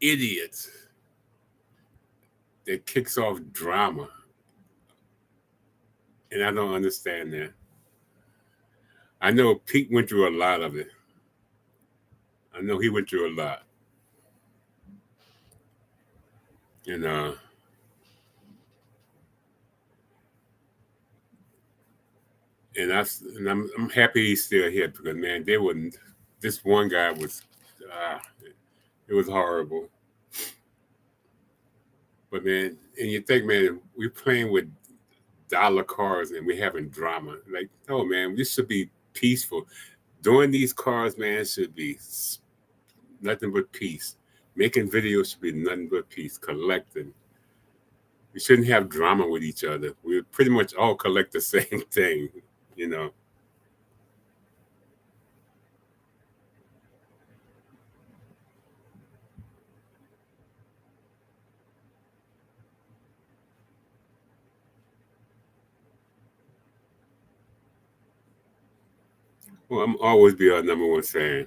idiots that kicks off drama, and I don't understand that. I know Pete went through a lot of it. I know he went through a lot, and I'm happy he's still here because man, they wouldn't. This one guy was, uh, it was horrible. But man, and you think, man, we're playing with dollar cars and we're having drama. Like, no, man, this should be peaceful. Doing these cars, man, should be nothing but peace. Making videos should be nothing but peace. Collecting. We shouldn't have drama with each other. We pretty much all collect the same thing, you know. Well, I'm always be our number one fan.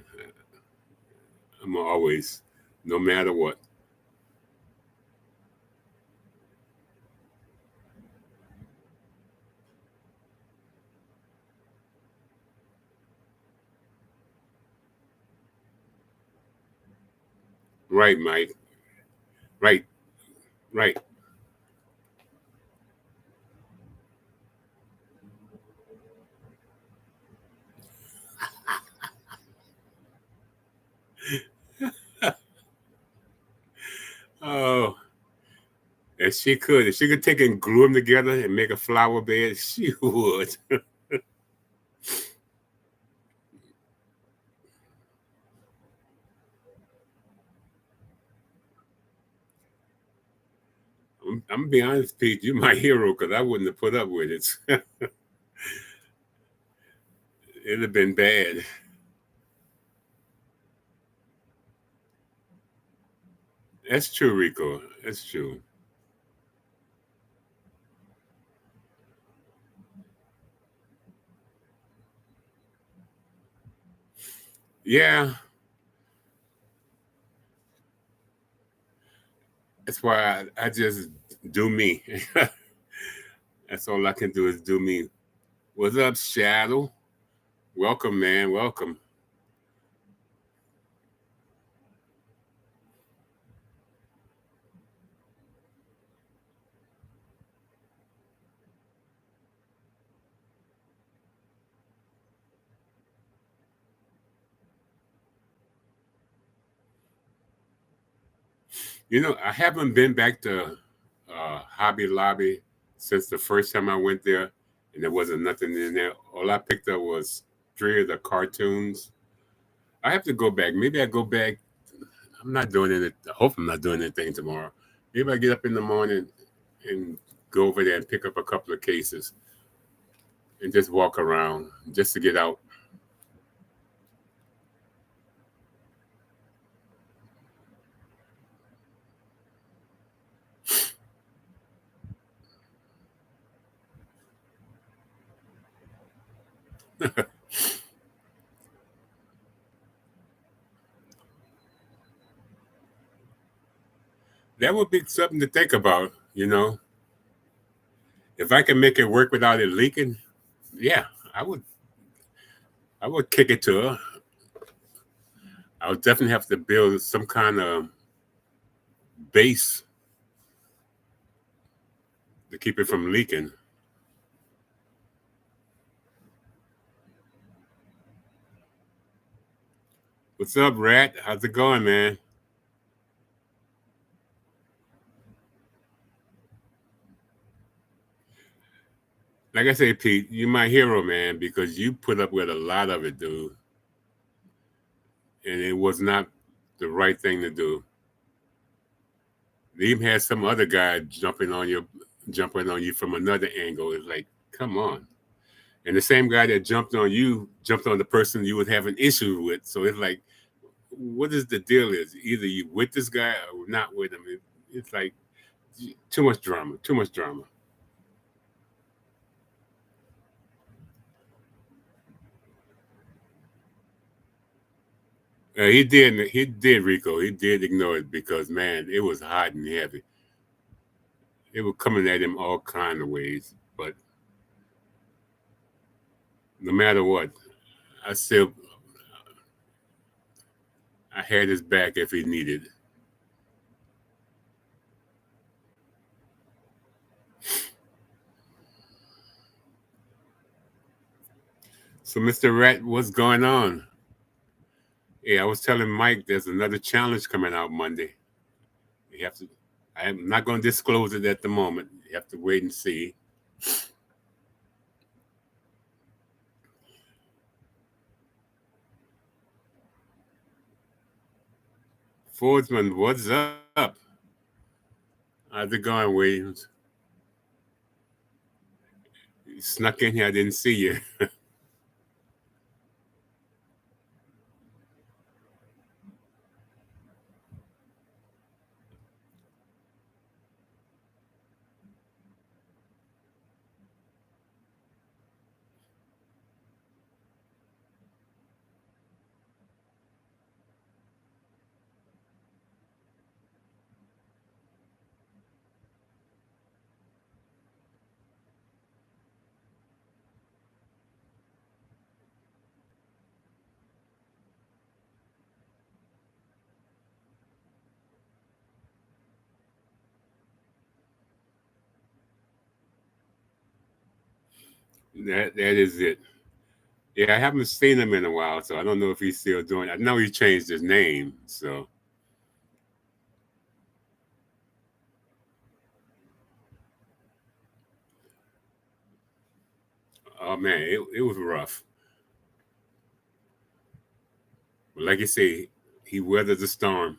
I'm always, no matter what. Right, Mike. Right, right. Oh, if she could take and glue them together and make a flower bed, she would. I'm gonna be honest, Pete. You're my hero because I wouldn't have put up with it. It'd have been bad. That's true, Rico. That's true. Yeah, that's why I just do me. That's all I can do is do me. What's up, Shadow? Welcome, man. Welcome. You know, I haven't been back to Hobby Lobby since the first time I went there, and there wasn't nothing in there. All I picked up was three of the cartoons. I have to go back. Maybe I go back. I'm not doing it. I hope I'm not doing anything tomorrow. Maybe I get up in the morning and go over there and pick up a couple of cases and just walk around just to get out. That would be something to think about, you know. If I can make it work without it leaking, yeah, I would. I would kick it to her. I would definitely have to build some kind of base to keep it from leaking. What's up, Rat? How's it going, man? Like I say, Pete, you're my hero, man, because you put up with a lot of it, dude. And it was not the right thing to do. They even had some other guy jumping on you from another angle. It's like, come on. And the same guy that jumped on you jumped on the person you would have an issue with. So it's like, what is the deal? Is either you with this guy or not with him? It's like too much drama. Too much drama. He did. He did, Rico. He did ignore it because man, it was hot and heavy. It was coming at him all kind of ways. But no matter what, I still I had his back if he needed. So, Mr. Rat, what's going on? Yeah, I was telling Mike there's another challenge coming out Monday. You have to. I'm not going to disclose it at the moment. You have to wait and see. Fordsman, what's up? How's it going, Williams? You snuck in here. I didn't see you. That is it. Yeah, I haven't seen him in a while, so I don't know if he's still doing. I know he changed his name, so oh man, it was rough. But like you say, he weathered the storm.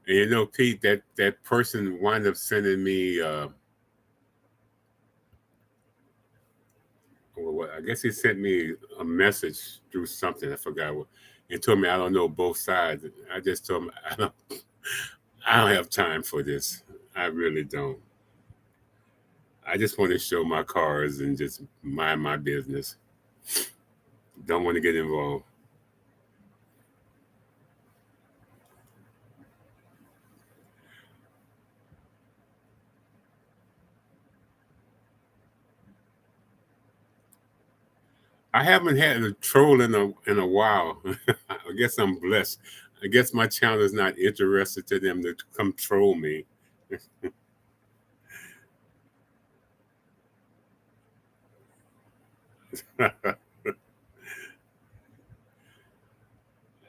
And you know, Pete, that person wound up sending me. Well, I guess he sent me a message through something. I forgot what. And told me I don't know both sides. I just told him I don't have time for this. I really don't. I just want to show my cars and just mind my business. Don't want to get involved. I haven't had a troll in a while. I guess I'm blessed. I guess my channel is not interested to them to come troll me.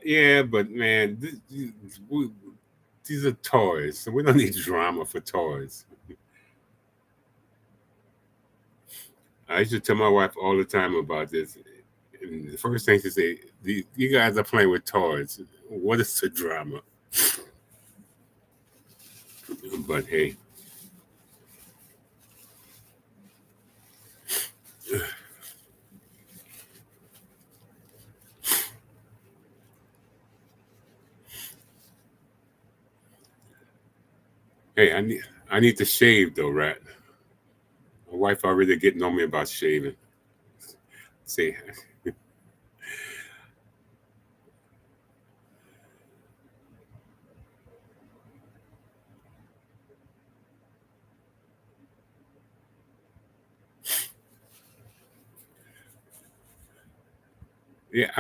Yeah, but man, these are toys, so we don't need drama for toys. I used to tell my wife all the time about this. And the first thing she say, "You guys are playing with toys. What is the drama?" But hey, hey, I need to shave though, right? My wife already getting on me about shaving. See, Yeah,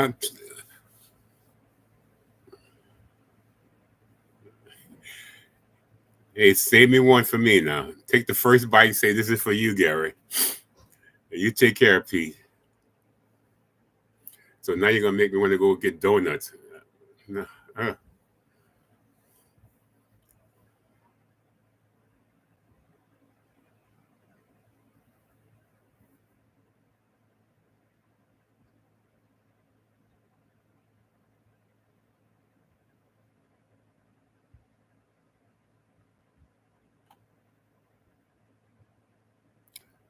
hey, save me one for me now. Take the first bite. Say this is for you, Gary. You take care, Pete. So now you're gonna make me want to go get donuts. No,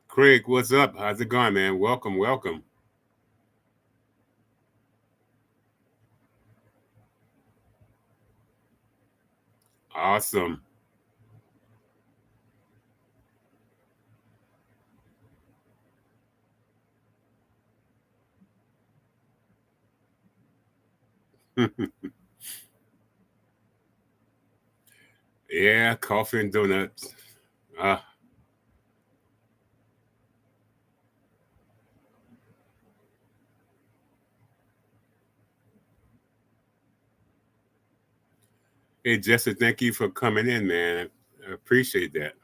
Craig, what's up? How's it going, man? Welcome, welcome. Awesome. Yeah, coffee and donuts. Ah, hey, Jesse, thank you for coming in, man. I appreciate that.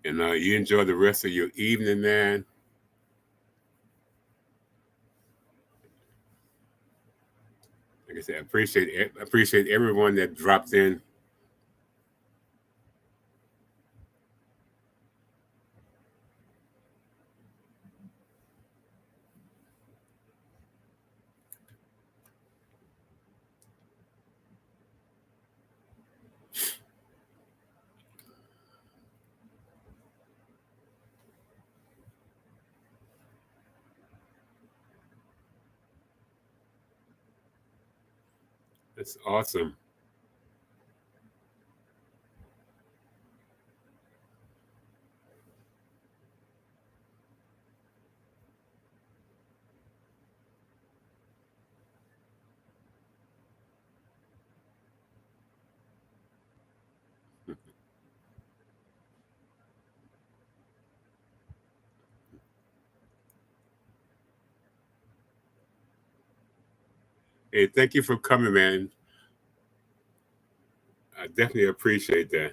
And you enjoy the rest of your evening, man. Like I said, I appreciate everyone that dropped in. It's awesome. Hey, thank you for coming, man. I definitely appreciate that.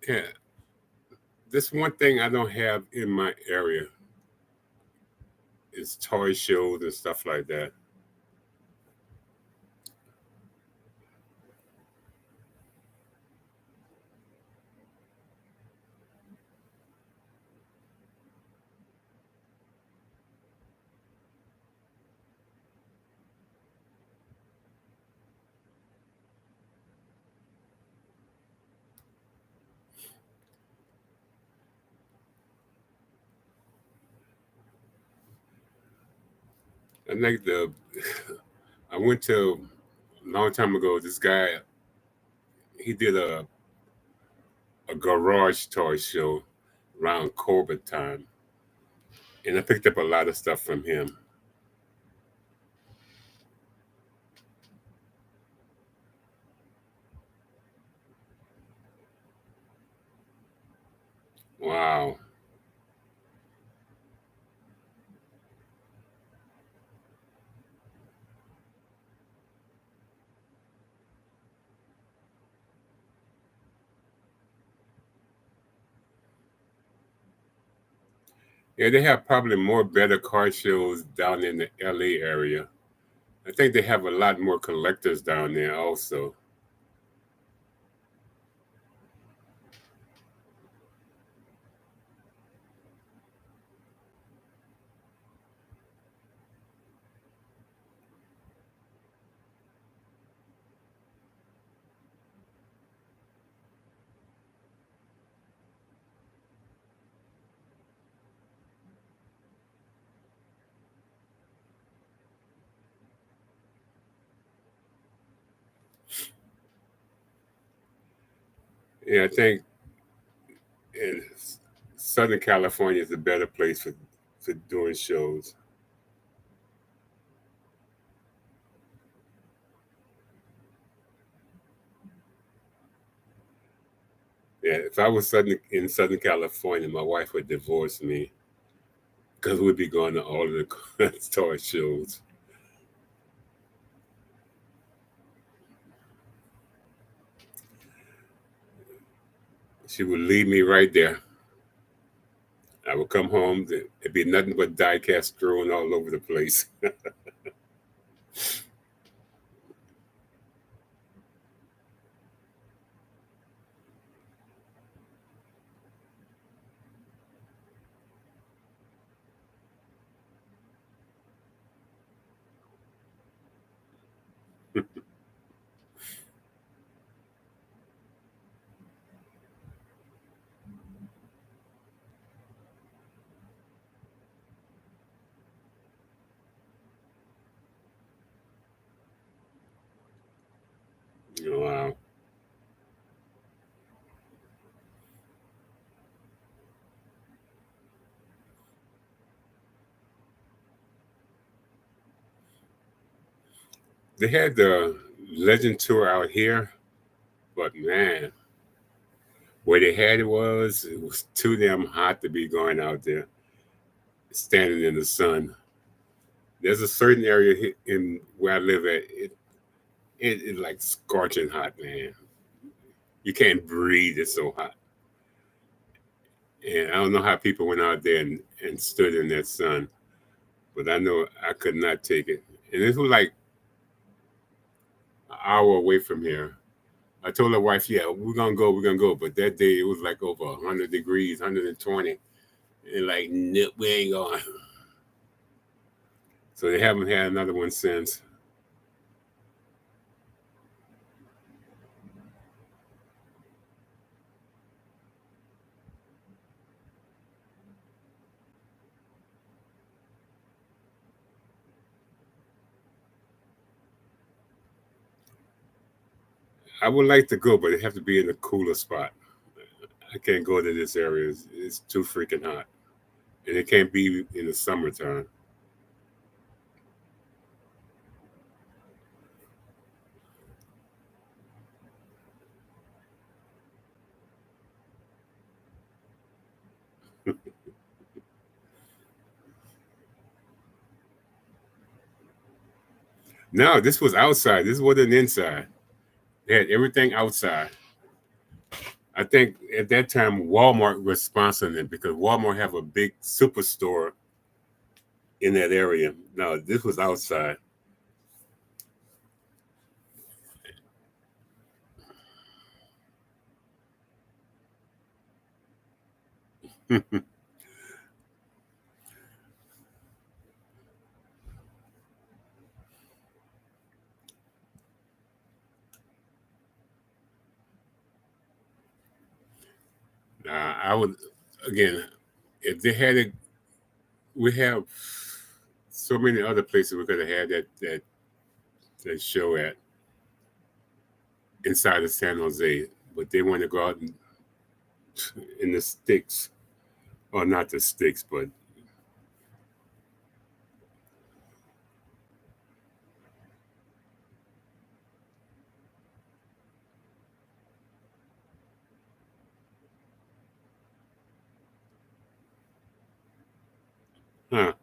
Yeah, this one thing I don't have in my area is toy shows and stuff like that. I like the. I went to a long time ago. This guy, he did a garage toy show around COVID time, and I picked up a lot of stuff from him. Wow. Yeah, they have probably more better car shows down in the LA area. I think they have a lot more collectors down there also. Yeah, I think in Southern California is a better place for doing shows. Yeah, if I was in Southern California, my wife would divorce me because we'd be going to all of the toy shows. She would leave me right there. I would come home, it'd be nothing but diecast strewn all over the place. Wow. They had the Legend Tour out here, but man, where they had it was too damn hot to be going out there, standing in the sun. There's a certain area in where I live at. It's like scorching hot, man. You can't breathe. It's so hot. And I don't know how people went out there and stood in that sun, but I know I could not take it. And this was like an hour away from here. I told her wife, yeah, we're gonna go. But that day it was like over 100 degrees, 120. And like, nope, we ain't going. So they haven't had another one since. I would like to go, but it have to be in a cooler spot. I can't go to this area. It's too freaking hot. And it can't be in the summertime. No, this was outside. This wasn't inside. They had everything outside. I think at that time Walmart was sponsoring it because Walmart have a big superstore in that area. No, this was outside. I would again if they had it. We have so many other places we could have had that show at inside of San Jose, but they want to go out in the sticks, or not the sticks, but huh?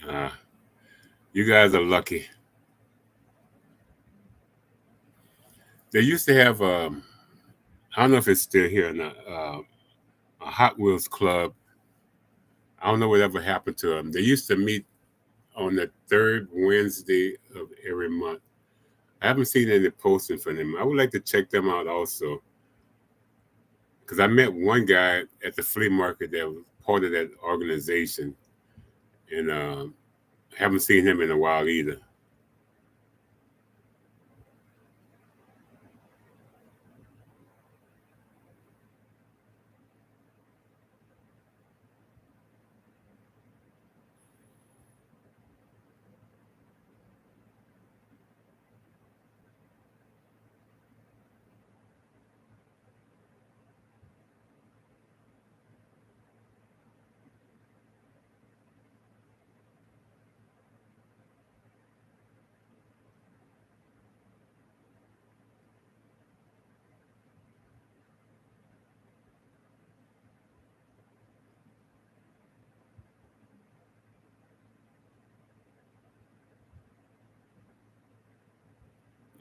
Uh, you guys are lucky. They used to have I don't know if it's still here or not. A Hot Wheels club. I don't know whatever happened to them. They used to meet on the third Wednesday of every month. I haven't seen any posting for them. I would like to check them out also, because I met one guy at the flea market that was part of that organization, and haven't seen him in a while either.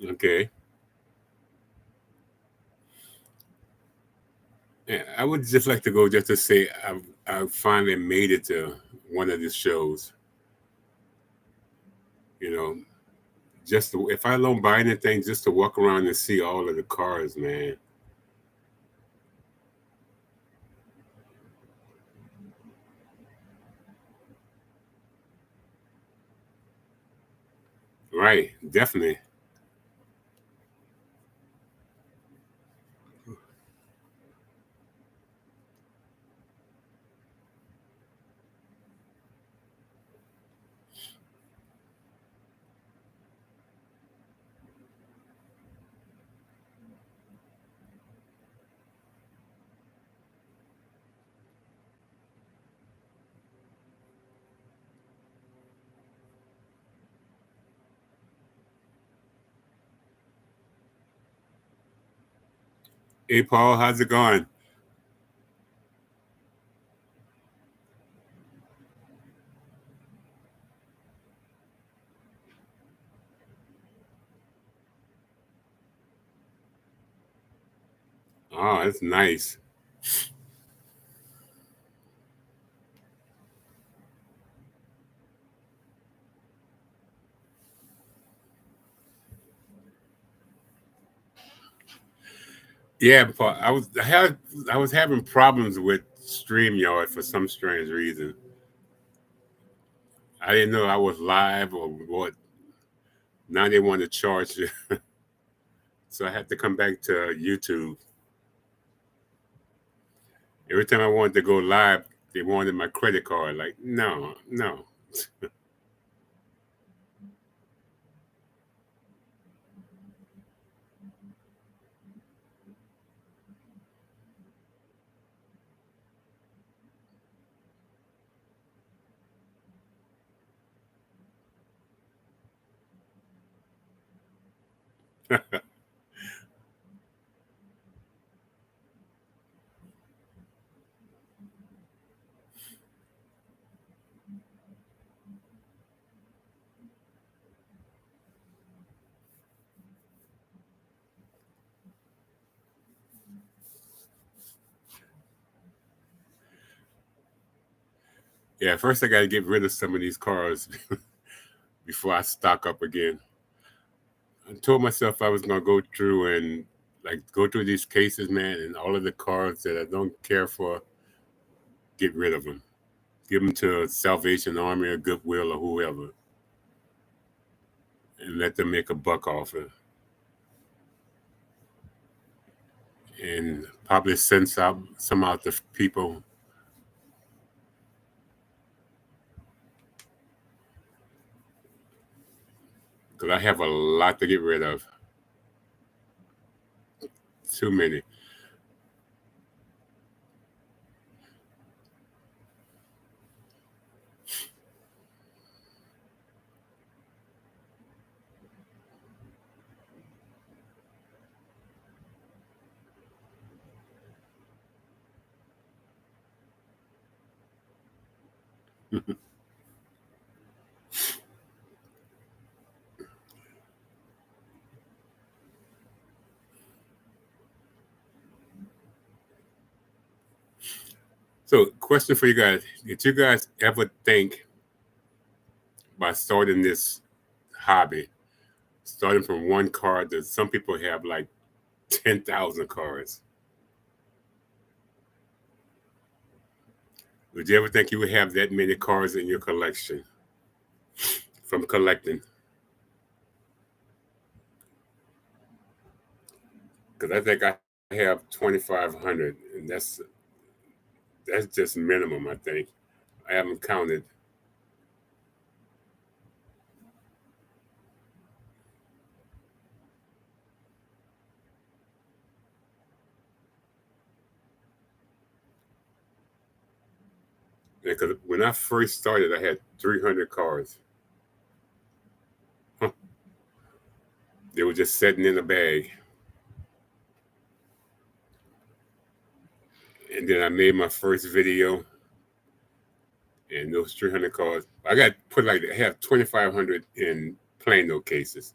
Okay. Yeah, I would just like to go just to say I finally made it to one of the shows. You know, just to, if I don't buy anything, just to walk around and see all of the cars, man. Right, definitely. Hey, Paul, how's it going? Oh, that's nice. Yeah, Paul, I was having problems with StreamYard for some strange reason. I didn't know I was live or what. Now they want to charge you, so I had to come back to YouTube. Every time I wanted to go live, they wanted my credit card. Like, no, no. Yeah, first I got to get rid of some of these cars before I stock up again. I told myself I was going to go through and Like go through these cases, man, and all of the cars that I don't care for, get rid of them. Give them to Salvation Army or Goodwill or whoever, and let them make a buck off it. And probably send some out to people. Because I have a lot to get rid of. Too many. So, question for you guys: did you guys ever think by starting this hobby, starting from one car, that some people have like 10,000 cars? Would you ever think you would have that many cars in your collection from collecting? Because I think I have 2,500, and that's just minimum. I think I haven't counted. Because when I first started, I had 300 cars. Huh. They were just sitting in a bag. And then I made my first video, and those 300 cars, I got put like I have 2,500 in Plano cases.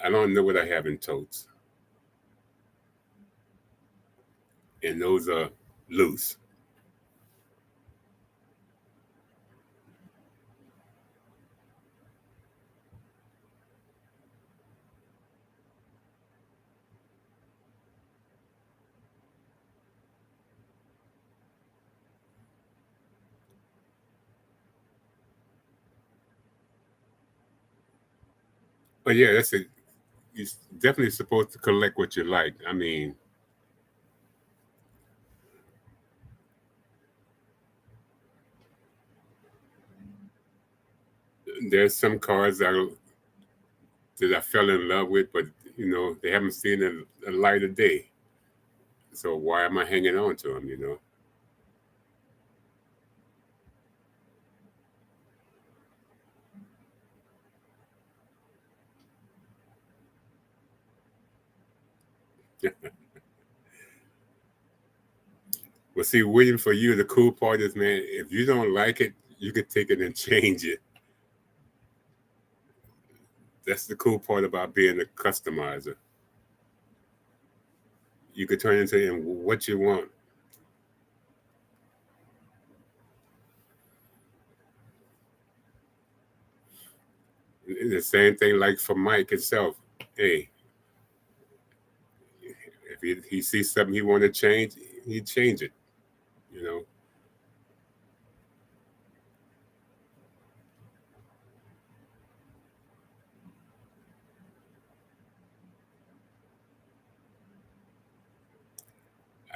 I don't know what I have in totes, and those are loose. But yeah, that's it. You're definitely supposed to collect what you like. I mean, there's some cars that I fell in love with, but they haven't seen a light of day. So why am I hanging on to them? Well, see, waiting for you, the cool part is, man, if you don't like it, you can take it and change it. That's the cool part about being a customizer. You could turn into what you want. And the same thing like for Mike himself. Hey, if he sees something he want to change, he change it. You know,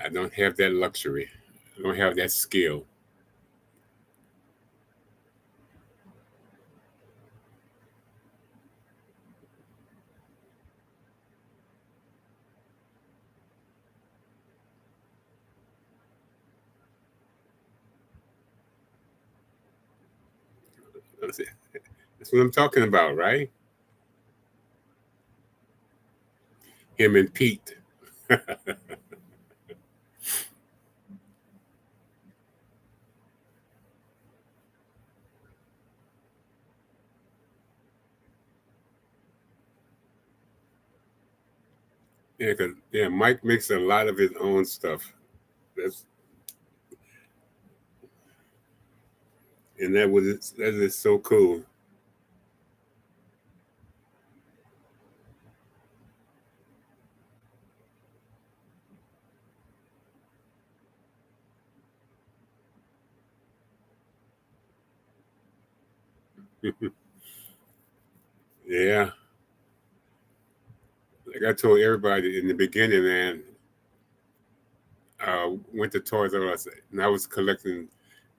I don't have that luxury. I don't have that skill. That's it. That's what I'm talking about, right? Him and Pete. Yeah, cause Mike makes a lot of his own stuff. That's and that is so cool. Yeah. Like I told everybody in the beginning, man, went to Toys R Us and I was collecting.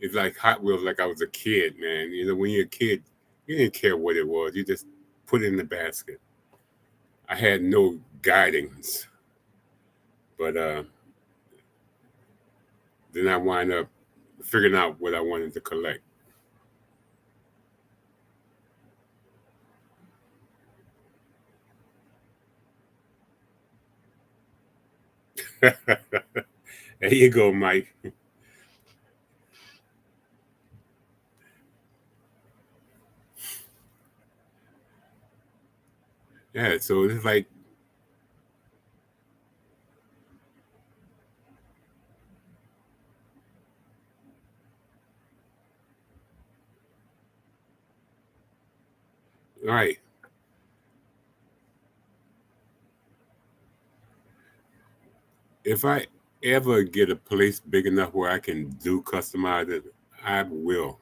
It's like Hot Wheels, like I was a kid, man. You know, when you're a kid, you didn't care what it was. You just put it in the basket. I had no guidance, but then I wind up figuring out what I wanted to collect. There you go, Mike. Yeah, so it's like, all right, if I ever get a place big enough where I can do customize it, I will.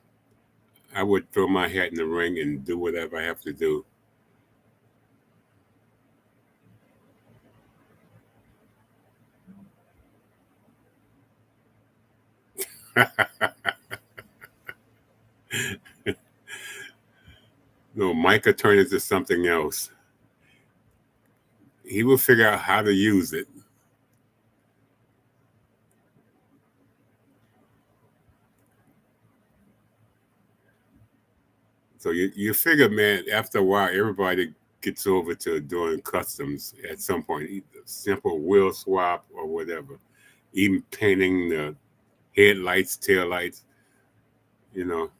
I would throw my hat in the ring and do whatever I have to do. No, Mike will turn into something else. He will figure out how to use it. So you figure, man, after a while, everybody gets over to doing customs at some point, either simple wheel swap or whatever, even painting the headlights, tail lights, you know,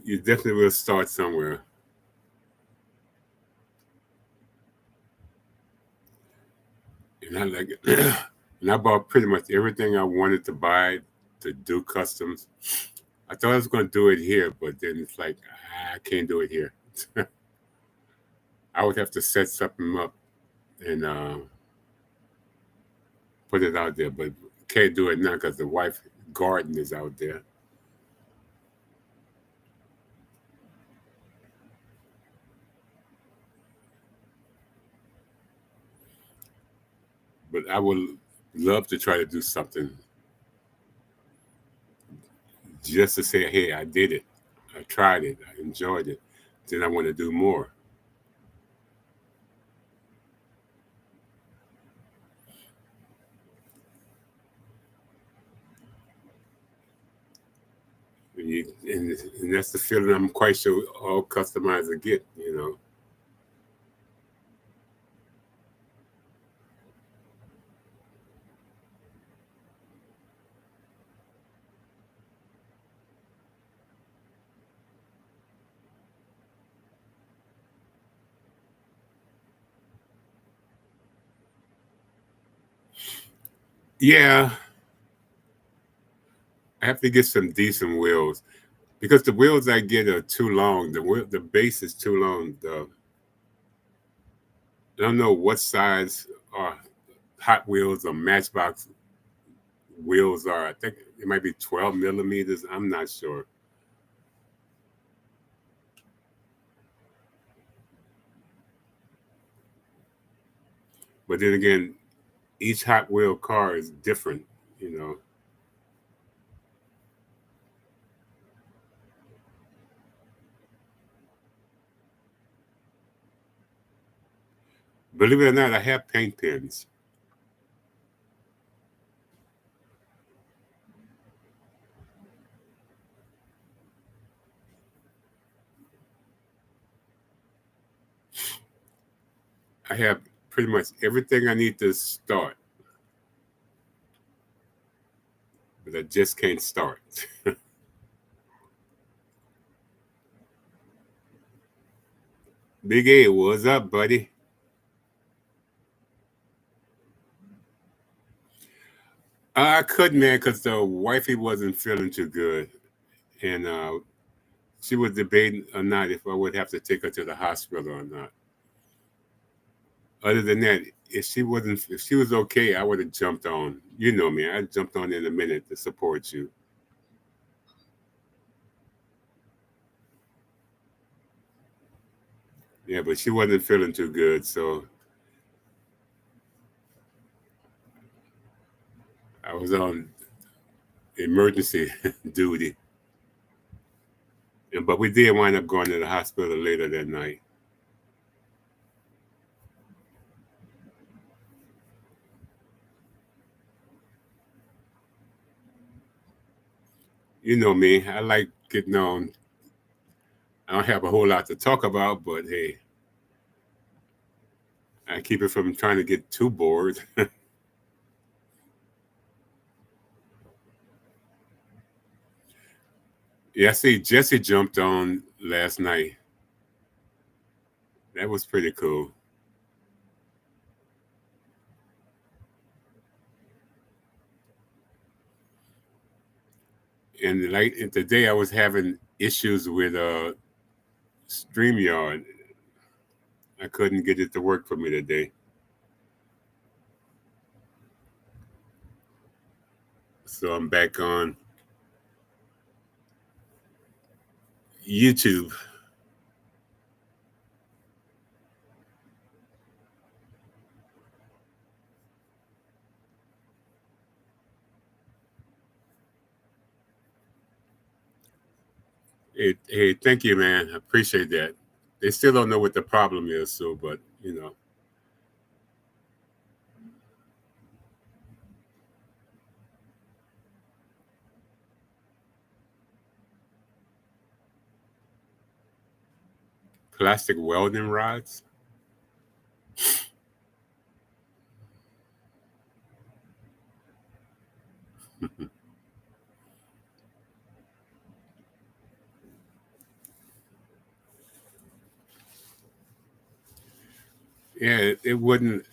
you definitely will start somewhere. And I like it. And I bought pretty much everything I wanted to buy to do customs. I thought I was going to do it here, but then it's like, I can't do it here. I would have to set something up and put it out there, but can't do it now because the wife garden is out there. But I would love to try to do something just to say, hey, I did it. I tried it. I enjoyed it. Then I want to do more. And that's the feeling I'm quite sure all customizers get, you know. Yeah, I have to get some decent wheels because the wheels I get are too long. The base is too long. I don't know what size Hot Wheels or Matchbox wheels are. I think it might be 12 millimeters. I'm not sure. But then again, each Hot Wheel car is different, you know. Believe it or not, I have paint pens. I have pretty much everything I need to start, but I just can't start. Big A, what's up, buddy? I couldn't, man, because the wifey wasn't feeling too good. And she was debating or not if I would have to take her to the hospital or not. Other than that, if she was okay, I would have jumped on. You know me, I jumped on in a minute to support you. Yeah, but she wasn't feeling too good, so I was on emergency duty. But we did wind up going to the hospital later that night. You know me, I like getting on. I don't have a whole lot to talk about, but hey, I keep it from trying to get too bored. Yeah, I see Jesse jumped on last night. That was pretty cool. And like today, I was having issues with StreamYard. I couldn't get it to work for me today. So I'm back on YouTube. Hey, thank you, man. I appreciate that. They still don't know what the problem is, so but plastic welding rods. Yeah, it wouldn't.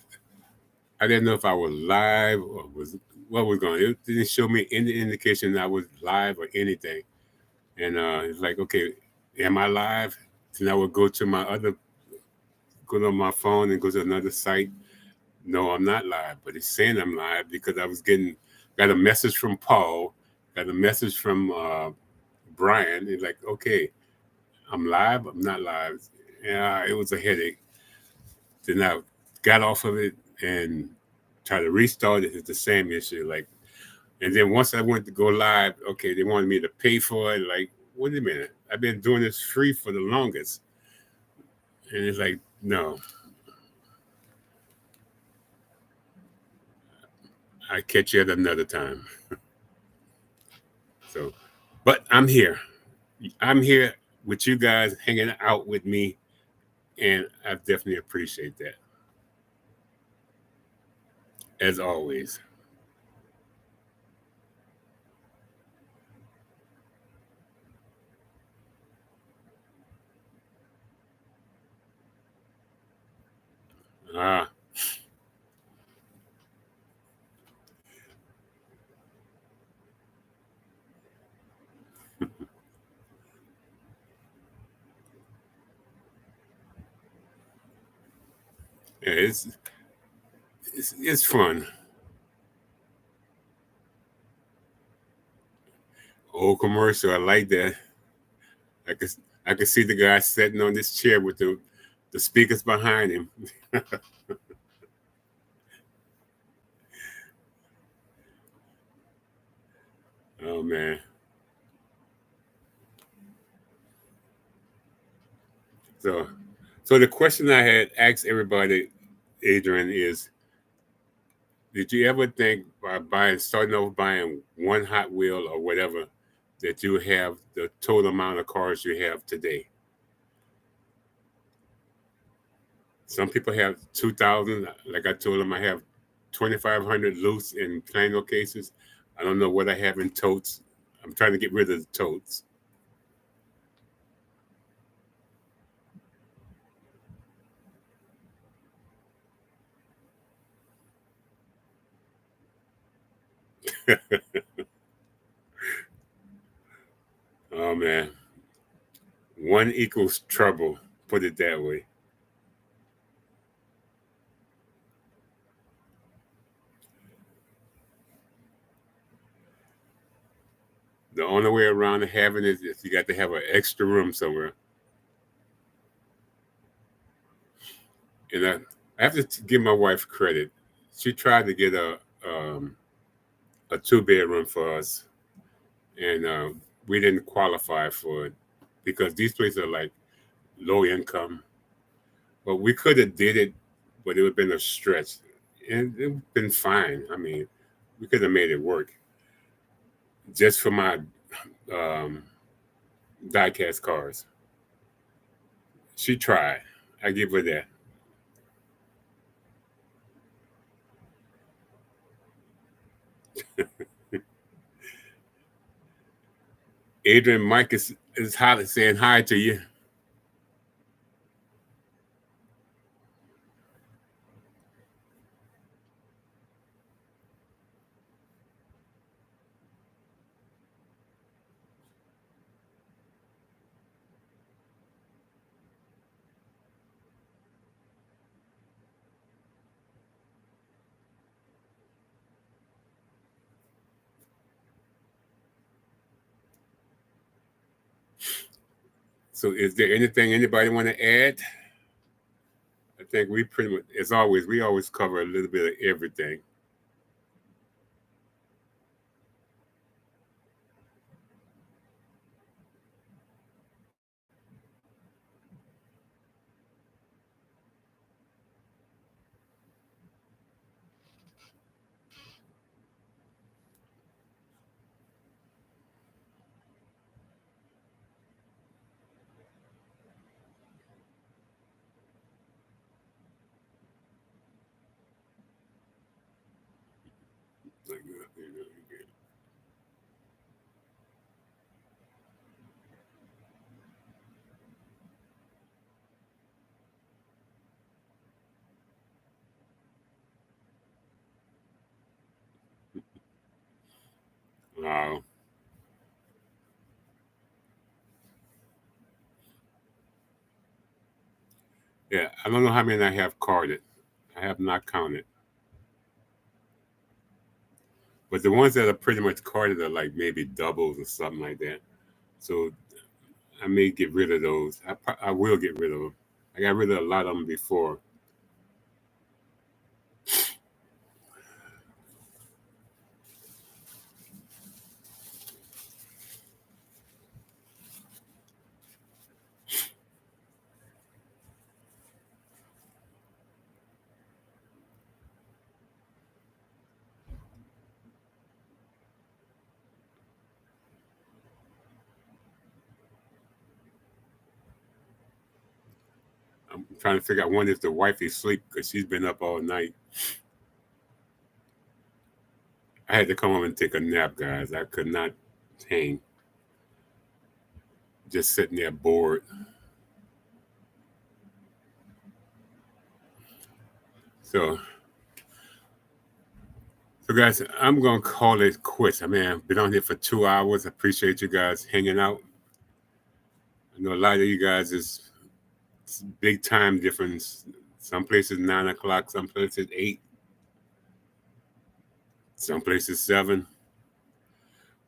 I didn't know if I was live or was what was going. It didn't show me any indication that I was live or anything. And it's like, okay, am I live? Then I would go to my phone and go to another site. No, I'm not live, but it's saying I'm live because I was got a message from Paul, got a message from Brian. It's like, okay, I'm live, I'm not live. Yeah, it was a headache. Then I got off of it and tried to restart it. It's the same issue. And then once I went to go live, okay, they wanted me to pay for it. Like, wait a minute, I've been doing this free for the longest. And it's like, no, I catch you at another time. So, but I'm here. I'm here with you guys hanging out with me, and I definitely appreciate that as always. Ah, yeah, it's fun. Old commercial, I like that. I could I could see the guy sitting on this chair with the speakers behind him. Oh man. So so the question I had asked everybody, Adrian, is did you ever think by starting off buying one Hot Wheel or whatever that you have the total amount of cars you have today? Some people have 2,000. Like I told them, I have 2,500 loose in plano cases. I don't know what I have in totes. I'm trying to get rid of the totes. Oh man, one equals trouble. Put it that way. The only way around having it is you got to have an extra room somewhere. And I have to give my wife credit. She tried to get a 2-bedroom for us, and we didn't qualify for it because these places are like low income. But we could have did it, but it would have been a stretch, and it would have been fine. I mean, we could have made it work just for my um, diecast cars. She tried. I give her that. Adrian Mike is hi, saying hi to you. So, is there anything anybody want to add? I think we pretty much, as always, we always cover a little bit of everything. Wow. Yeah, I don't know how many I have carded. I have not counted. But the ones that are pretty much carded are like maybe doubles or something like that. So I may get rid of those. I will get rid of them. I got rid of a lot of them before. I'm trying to figure out when is the wifey asleep because she's been up all night. I had to come home and take a nap, guys. I could not hang, just sitting there bored. So, so guys, I'm gonna call it quits. I mean, I've been on here for 2 hours. I appreciate you guys hanging out. I know a lot of you guys is big time difference. Some places 9 o'clock, some places 8, some places 7.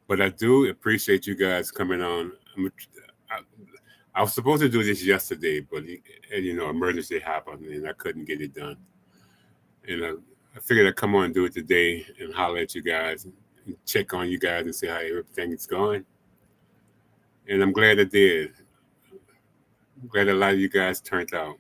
But I do appreciate you guys coming on. I, I was supposed to do this yesterday, but emergency happened and I couldn't get it done. And I figured I'd come on and do it today and holler at you guys and check on you guys and see how everything is going. And I'm glad I did. I'm glad a lot of you guys turned out.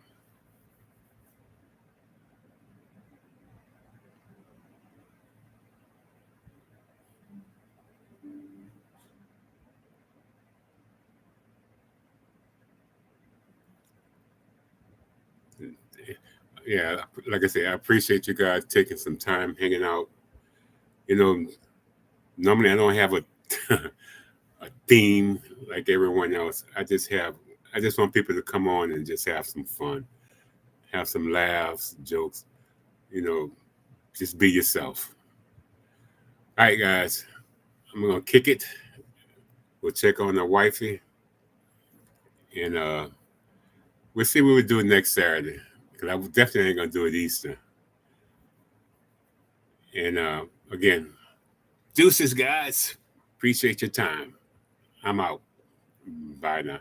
Yeah, like I said, I appreciate you guys taking some time hanging out. You know, normally I don't have a a theme like everyone else. I just want people to come on and just have some fun, have some laughs, jokes, you know, just be yourself. All right, guys, I'm gonna kick it. We'll check on the wifey, and we'll see what we do next Saturday. Because I definitely ain't gonna do it Easter. And again, deuces, guys. Appreciate your time. I'm out. Bye now.